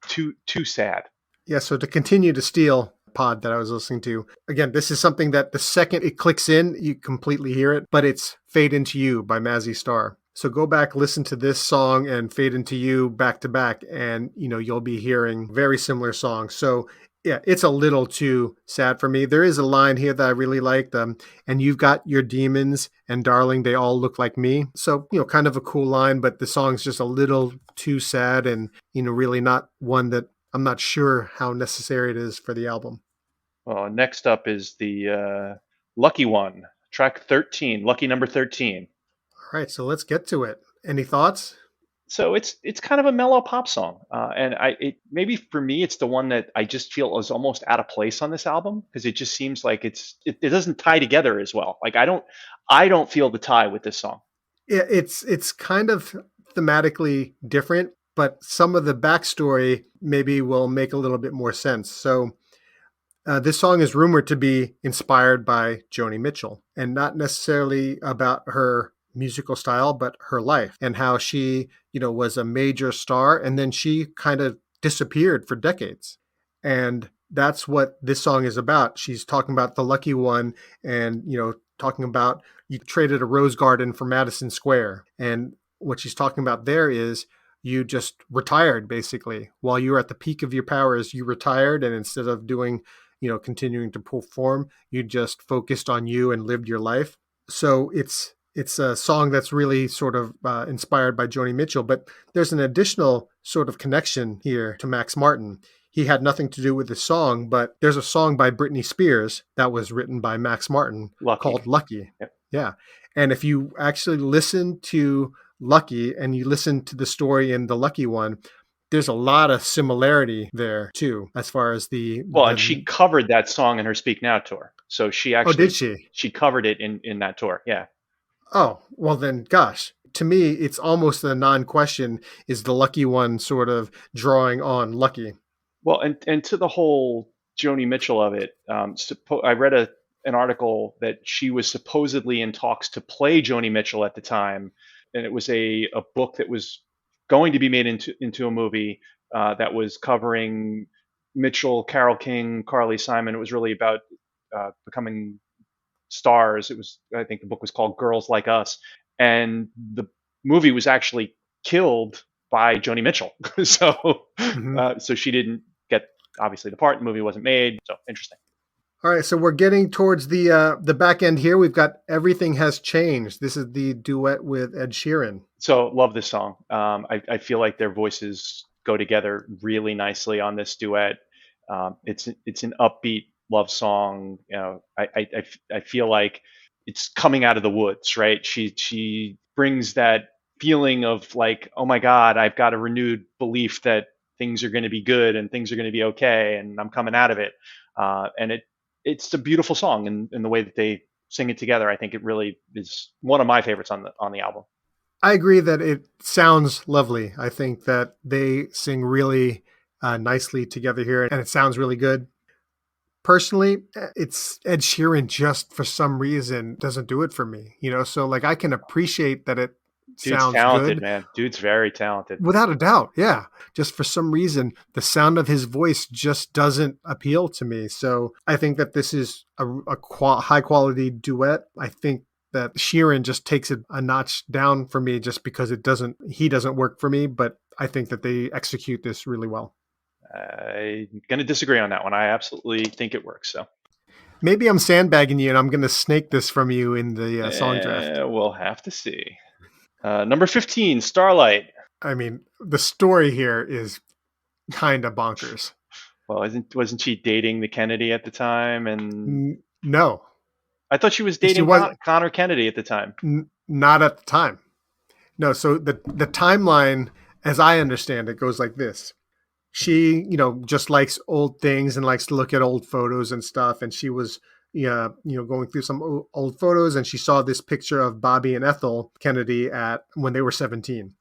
too sad. Yeah, so to continue to steal pod that I was listening to, again, this is something that the second it clicks in, you completely hear it, but it's Fade Into You by Mazzy Star. So go back, listen to this song and Fade Into You back to back, and you'll be hearing very similar songs. So yeah, it's a little too sad for me. There is a line here that I really liked, and you've got your demons, and darling, they all look like me. So, kind of a cool line, but the song's just a little too sad, and, really not one that I'm not sure how necessary it is for the album. Well, next up is the Lucky One, track 13, Lucky number 13. All right, so let's get to it. Any thoughts? So it's kind of a mellow pop song, and maybe for me it's the one that I just feel is almost out of place on this album because it just seems like it doesn't tie together as well. Like I don't feel the tie with this song. It's kind of thematically different, but some of the backstory maybe will make a little bit more sense. So this song is rumored to be inspired by Joni Mitchell, and not necessarily about her musical style, but her life and how she, was a major star, and then she kind of disappeared for decades. And that's what this song is about. She's talking about the lucky one, and talking about you traded a rose garden for Madison Square, and what she's talking about there is you just retired basically while you were at the peak of your powers. You retired, and instead of doing continuing to perform, you just focused on you and lived your life. So it's a song that's really sort of inspired by Joni Mitchell, but there's an additional sort of connection here to Max Martin. He had nothing to do with the song, but there's a song by Britney Spears that was written by Max Martin called Lucky. Yep. Yeah. And if you actually listen to Lucky and you listen to the story in the Lucky one, there's a lot of similarity there too, as far as and she covered that song in her Speak Now tour. So she actually, did she? She covered it in that tour. Yeah. Oh, well then, gosh, to me, it's almost a non-question. Is the Lucky one sort of drawing on Lucky? Well, and to the whole Joni Mitchell of it, I read an article that she was supposedly in talks to play Joni Mitchell at the time, and it was a book that was going to be made into a movie that was covering Mitchell, Carole King, Carly Simon. It was really about becoming stars. I think the book was called Girls Like Us, and the movie was actually killed by Joni Mitchell. So she didn't get obviously the part. The movie wasn't made. So interesting. All right, so we're getting towards the back end here. We've got Everything Has Changed. This is the duet with Ed Sheeran. So love this song. I feel like their voices go together really nicely on this duet. It's an upbeat love song. I feel like it's coming out of the woods, right? She brings that feeling of like, oh my God, I've got a renewed belief that things are going to be good and things are going to be okay, and I'm coming out of it. And it's a beautiful song, and the way that they sing it together, I think it really is one of my favorites on the album. I agree that it sounds lovely. I think that they sing really nicely together here, and it sounds really good. Personally, it's Ed Sheeran just for some reason doesn't do it for me. So like I can appreciate that it Dude's sounds talented, good. man. Dude's very talented. Without a doubt, yeah. Just for some reason, the sound of his voice just doesn't appeal to me. So I think that this is a high quality duet. I think that Sheeran just takes it a notch down for me just because he doesn't work for me, but I think that they execute this really well. I'm going to disagree on that one. I absolutely think it works. So maybe I'm sandbagging you and I'm going to snake this from you in the song draft. We'll have to see. Number 15, Starlight. I mean, the story here is kind of bonkers. Well, wasn't she dating the Kennedy at the time? And no. I thought she was dating Connor Kennedy at the time. Not at the time. No, so the timeline, as I understand it, goes like this. She, just likes old things and likes to look at old photos and stuff. And she was, going through some old photos, and she saw this picture of Bobby and Ethel Kennedy when they were 17.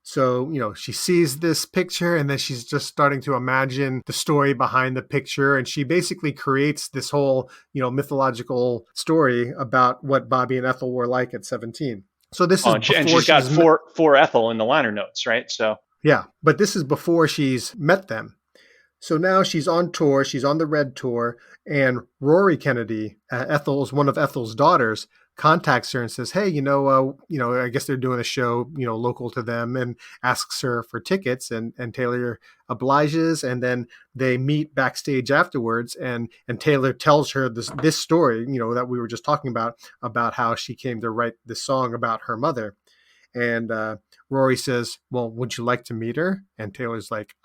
So, she sees this picture, and then she's just starting to imagine the story behind the picture. And she basically creates this whole, mythological story about what Bobby and Ethel were like at 17. So this is before and she's got four Ethel in the liner notes, right? So yeah, but this is before she's met them. So now she's on tour. She's on the Red Tour, and Rory Kennedy, one of Ethel's daughters, contacts her and says, "Hey, I guess they're doing a show, local to them," and asks her for tickets. And Taylor obliges, and then they meet backstage afterwards. And Taylor tells her this story, that we were just talking about how she came to write this song about her mother. And Rory says, "Well, would you like to meet her?" And Taylor's like,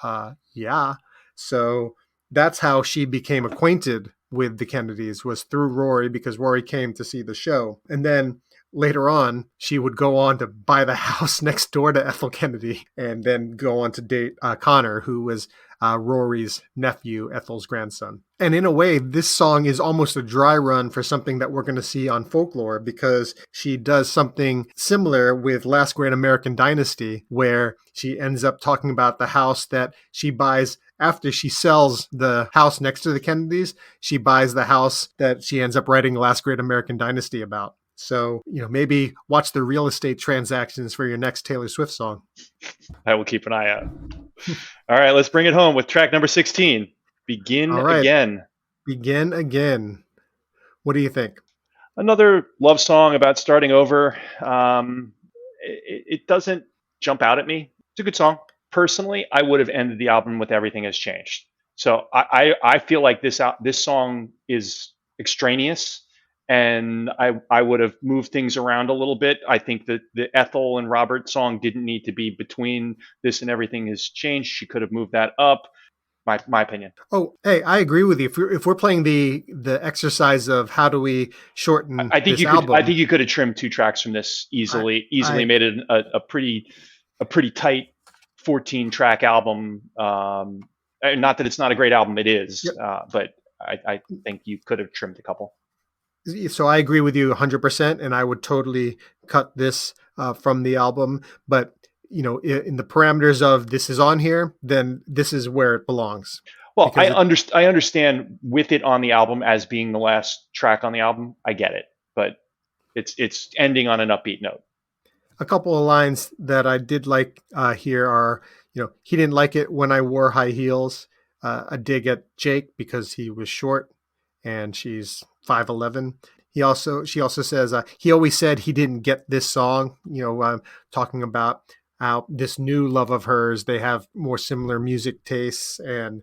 "Yeah." So that's how she became acquainted with the Kennedys, was through Rory, because Rory came to see the show. And then later on, she would go on to buy the house next door to Ethel Kennedy and then go on to date Connor, who was Rory's nephew, Ethel's grandson. And in a way, this song is almost a dry run for something that we're going to see on Folklore, because she does something similar with Last Great American Dynasty, where she ends up talking about the house that she buys after she sells the house next to the Kennedys. She buys the house that she ends up writing Last Great American Dynasty about. So, maybe watch the real estate transactions for your next Taylor Swift song. I will keep an eye out. All right, let's bring it home with track number 16, Begin Again. Begin Again. What do you think? Another love song about starting over. It doesn't jump out at me. It's a good song. Personally, I would have ended the album with Everything Has Changed. So I feel like this song is extraneous, and I would have moved things around a little bit. I think that the Ethel and Robert song didn't need to be between this and Everything Has Changed. She could have moved that up. My opinion. Oh, hey, I agree with you. If we're playing the exercise of how do we shorten this album, I think you could have trimmed 2 tracks from this easily. Made it a pretty tight 14-track album. Not that it's not a great album, it is. Yep. But I think you could have trimmed a couple. So I agree with you 100%, and I would totally cut this from the album. But in the parameters of this is on here, then this is where it belongs. Well, I understand with it on the album as being the last track on the album. I get it, but it's ending on an upbeat note. A couple of lines that I did like here are, he didn't like it when I wore high heels. A dig at Jake because he was short and she's 5'11". She also says he always said he didn't get this song. Talking about how this new love of hers, they have more similar music tastes, and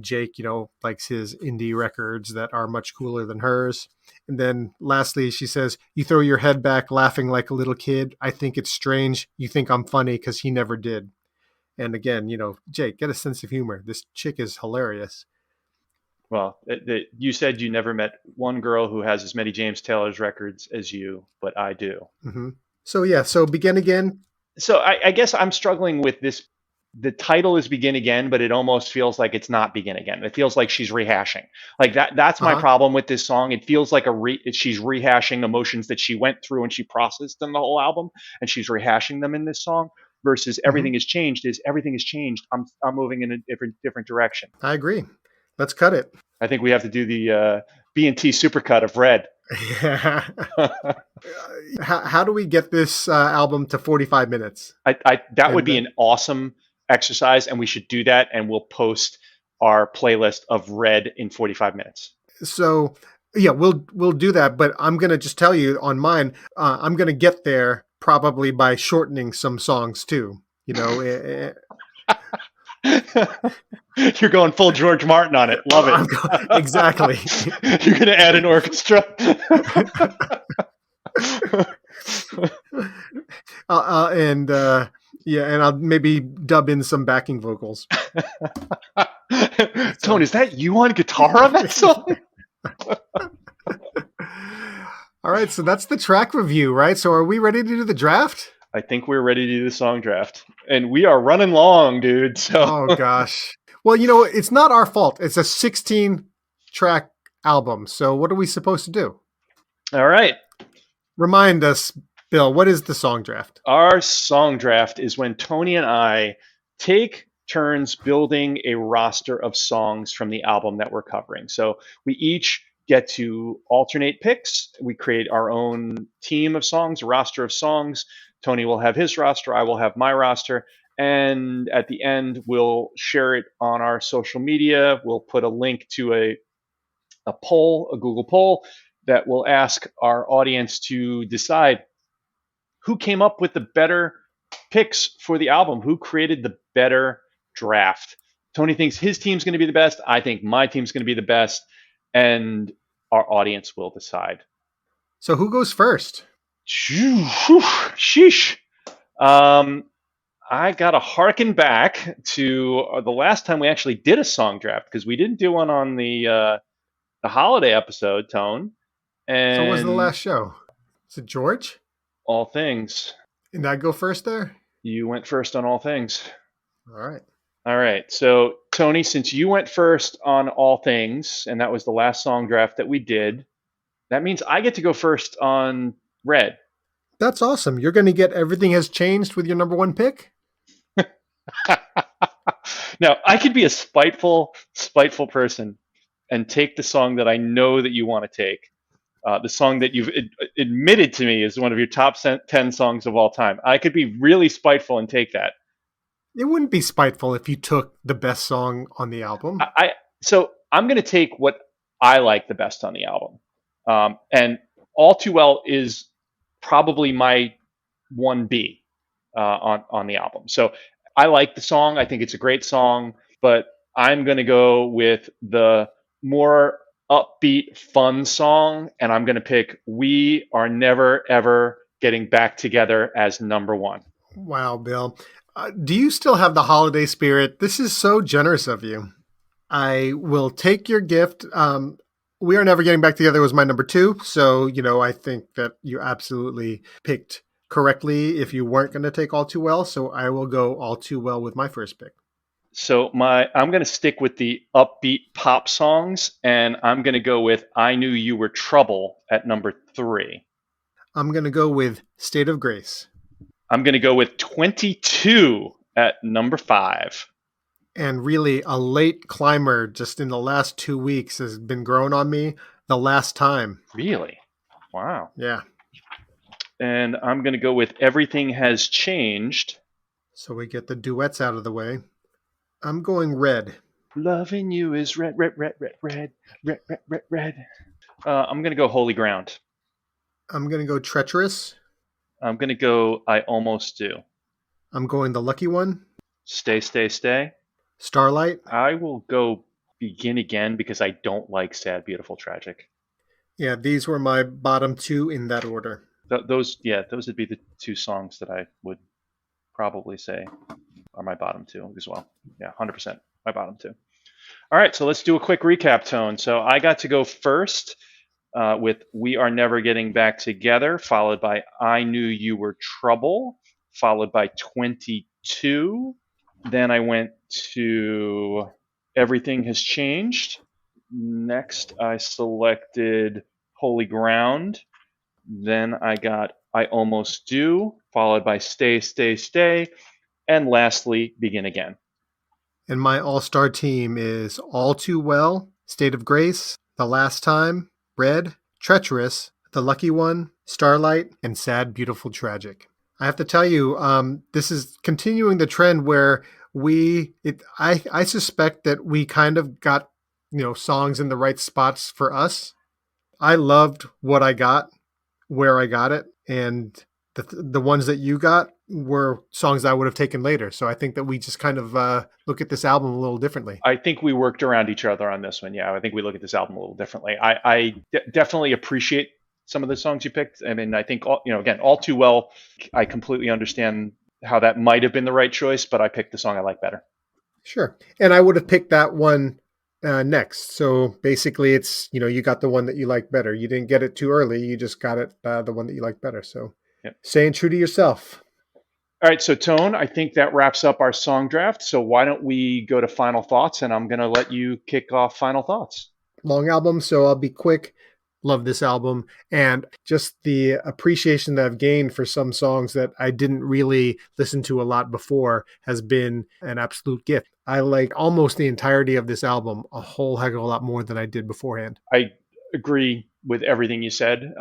Jake, likes his indie records that are much cooler than hers. And then lastly, she says, "You throw your head back laughing like a little kid. I think it's strange. You think I'm funny because he never did." And again, Jake, get a sense of humor. This chick is hilarious. Well, you said you never met one girl who has as many James Taylor's records as you, but I do. Mm-hmm. So Begin Again. So I guess I'm struggling with this. The title is Begin Again, but it almost feels like it's not Begin Again. It feels like she's rehashing. Like that's my problem with this song. It feels like she's rehashing emotions that she went through and she processed in the whole album, and she's rehashing them in this song. Versus Everything Has Changed is Everything Has Changed. I'm moving in a different direction. I agree. Let's cut it. I think we have to do the B&T supercut of Red. Yeah. How do we get this album to 45 minutes? That would be an awesome exercise, and we should do that, and we'll post our playlist of Red in 45 minutes. So, yeah, we'll do that, but I'm going to just tell you on mine, I'm going to get there probably by shortening some songs too. You're going full George Martin on it. Love it. Exactly. You're going to add an orchestra. And I'll maybe dub in some backing vocals. Tone, is that you on guitar on that song? All right, so that's the track review, right? So are we ready to do the draft? I think we're ready to do the song draft. And we are running long, dude. So. Oh, gosh. Well, it's not our fault. It's a 16-track album. So what are we supposed to do? All right. Remind us, Bill, what is the song draft? Our song draft is when Tony and I take turns building a roster of songs from the album that we're covering. So we each get to alternate picks. We create our own team of songs, a roster of songs. Tony will have his roster. I will have my roster. And at the end, we'll share it on our social media. We'll put a link to a poll, a Google poll, that will ask our audience to decide who came up with the better picks for the album, who created the better draft. Tony thinks his team's going to be the best. I think my team's going to be the best. And our audience will decide. So who goes first? Sheesh. I got to harken back to the last time we actually did a song draft, because we didn't do one on the holiday episode, Tone. And so what was the last show? Is it George? All Things. And I go first there? You went first on All Things. All right. All right. So, Tony, since you went first on All Things, and that was the last song draft that we did, that means I get to go first on Red. That's awesome. You're going to get Everything Has Changed with your number one pick? Now, I could be a spiteful person and take the song that I know that you want to take. The song that you've admitted to me is one of your top 10 songs of all time. I could be really spiteful and take that. It wouldn't be spiteful if you took the best song on the album. So I'm going to take what I like the best on the album. And All Too Well is probably my 1B on the album. So I like the song. I think it's a great song, but I'm going to go with the more upbeat, fun song, and I'm going to pick We Are Never Ever Getting Back Together as number one. Wow, Bill. Do you still have the holiday spirit? This is so generous of you. I will take your gift. We Are Never Getting Back Together was my number two. So, I think that you absolutely picked correctly if you weren't going to take All Too Well. So I will go All Too Well with my first pick. So I'm going to stick with the upbeat pop songs, and I'm going to go with I Knew You Were Trouble at number 3. I'm going to go with State of Grace. I'm going to go with 22 at number 5. And really, a late climber just in the last 2 weeks has been growing on me. The Last Time. Really? Wow. Yeah. And I'm going to go with Everything Has Changed. So we get the duets out of the way. I'm going Red. Loving you is red, red, red, red, red, red, red, red, red. I'm going to go Holy Ground. I'm going to go Treacherous. I'm going to go I Almost Do. I'm going The Lucky One. Stay, Stay, Stay. Starlight. I will go Begin Again because I don't like Sad, Beautiful, Tragic. Yeah, these were my bottom two in that order. Those would be the two songs that I would probably say are my bottom two as well. Yeah, 100% my bottom two. All right, so let's do a quick recap, Tone. So I got to go first with We Are Never Getting Back Together, followed by I Knew You Were Trouble, followed by 22. Then I went to Everything Has Changed. Next, I selected Holy Ground. Then I got I Almost Do, followed by Stay, Stay, Stay. And lastly, Begin Again. And my all-star team is All Too Well, State of Grace, The Last Time, Red, Treacherous, The Lucky One, Starlight, and Sad, Beautiful, Tragic. I have to tell you, this is continuing the trend where I suspect that we kind of got, songs in the right spots for us. I loved what I got, where I got it, and the ones that you got were songs I would have taken later. So I think that we just kind of look at this album a little differently. I think we worked around each other on this one. Yeah, I think we look at this album a little differently. I definitely appreciate some of the songs you picked. I mean, I think, again, All Too Well, I completely understand how that might have been the right choice, but I picked the song I like better. Sure. And I would have picked that one next. So basically it's, you got the one that you like better. You didn't get it too early. You just got it, the one that you like better. So yep. Staying true to yourself. All right. So Tone, I think that wraps up our song draft. So why don't we go to final thoughts, and I'm going to let you kick off final thoughts. Long album. So I'll be quick. Love this album, and just the appreciation that I've gained for some songs that I didn't really listen to a lot before has been an absolute gift. I like almost the entirety of this album a whole heck of a lot more than I did beforehand. I agree with everything you said,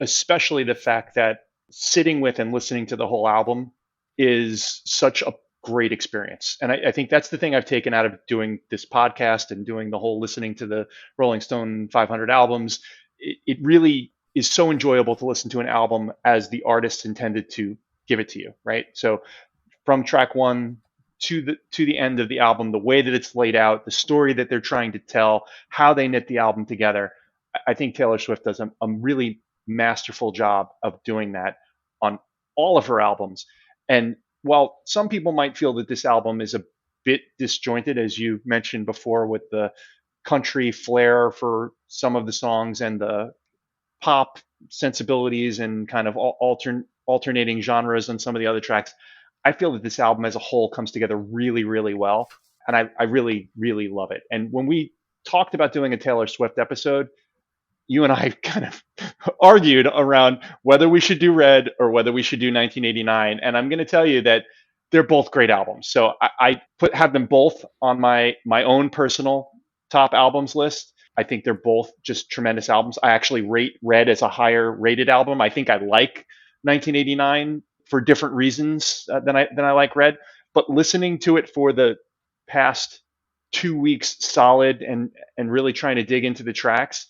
especially the fact that sitting with and listening to the whole album is such a great experience. And I think that's the thing I've taken out of doing this podcast and doing the whole listening to the Rolling Stone 500 albums. It really is so enjoyable to listen to an album as the artist intended to give it to you, right? So from track one to the end of the album, the way that it's laid out, the story that they're trying to tell, how they knit the album together, I think Taylor Swift does a really masterful job of doing that on all of her albums. And while some people might feel that this album is a bit disjointed, as you mentioned before, with the country flair for some of the songs and the pop sensibilities and kind of alternating genres on some of the other tracks, I feel that this album as a whole comes together really, really well. And I really, really love it. And when we talked about doing a Taylor Swift episode, you and I kind of argued around whether we should do Red or whether we should do 1989. And I'm going to tell you that they're both great albums. So I have them both on my own personal top albums list. I think they're both just tremendous albums. I actually rate Red as a higher rated album. I think I like 1989 for different reasons than I like Red. But listening to it for the past 2 weeks solid and really trying to dig into the tracks,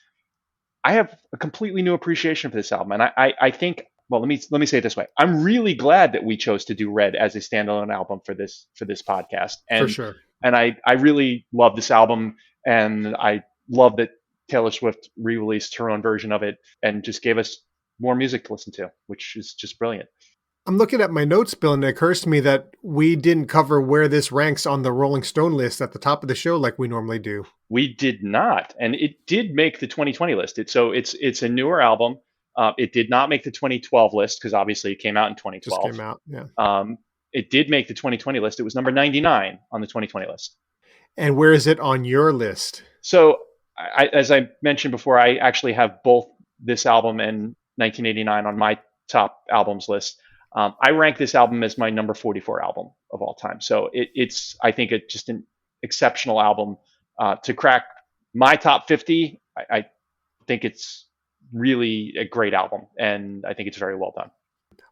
I have a completely new appreciation for this album. And I think, well, let me say it this way. I'm really glad that we chose to do Red as a standalone album for this podcast. And, For sure. And I really love this album, and I love that Taylor Swift re-released her own version of it and just gave us more music to listen to, which is just brilliant. I'm looking at my notes, Bill, and it occurs to me that we didn't cover where this ranks on the Rolling Stone list at the top of the show like we normally do. We did not, and it did make the 2020 list. It's a newer album. It did not make the 2012 list because obviously it came out in 2012. Just came out, yeah. It did make the 2020 list. It was number 99 on the 2020 list. And where is it on your list? So, as I mentioned before, I actually have both this album and 1989 on my top albums list. I rank this album as my number 44 album of all time. So it's I think it's just an exceptional album to crack my top 50. I think it's really a great album, and I think it's very well done.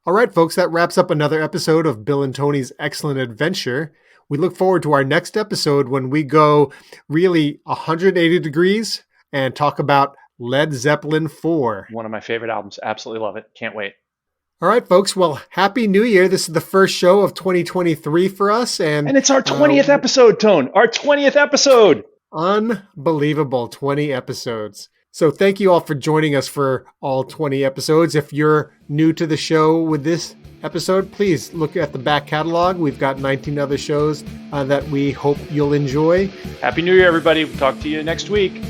All right, folks, that wraps up another episode of Bill and Tony's Excellent Adventure. We look forward to our next episode when we go really 180 degrees and talk about Led Zeppelin 4. One of my favorite albums. Absolutely love it. Can't wait. All right, folks. Well, Happy New Year. This is the first show of 2023 for us. And it's our 20th episode, Tone. Our 20th episode. Unbelievable. 20 episodes. So thank you all for joining us for all 20 episodes. If you're new to the show with this episode, please look at the back catalog. We've got 19 other shows that we hope you'll enjoy. Happy New Year, everybody. We'll talk to you next week.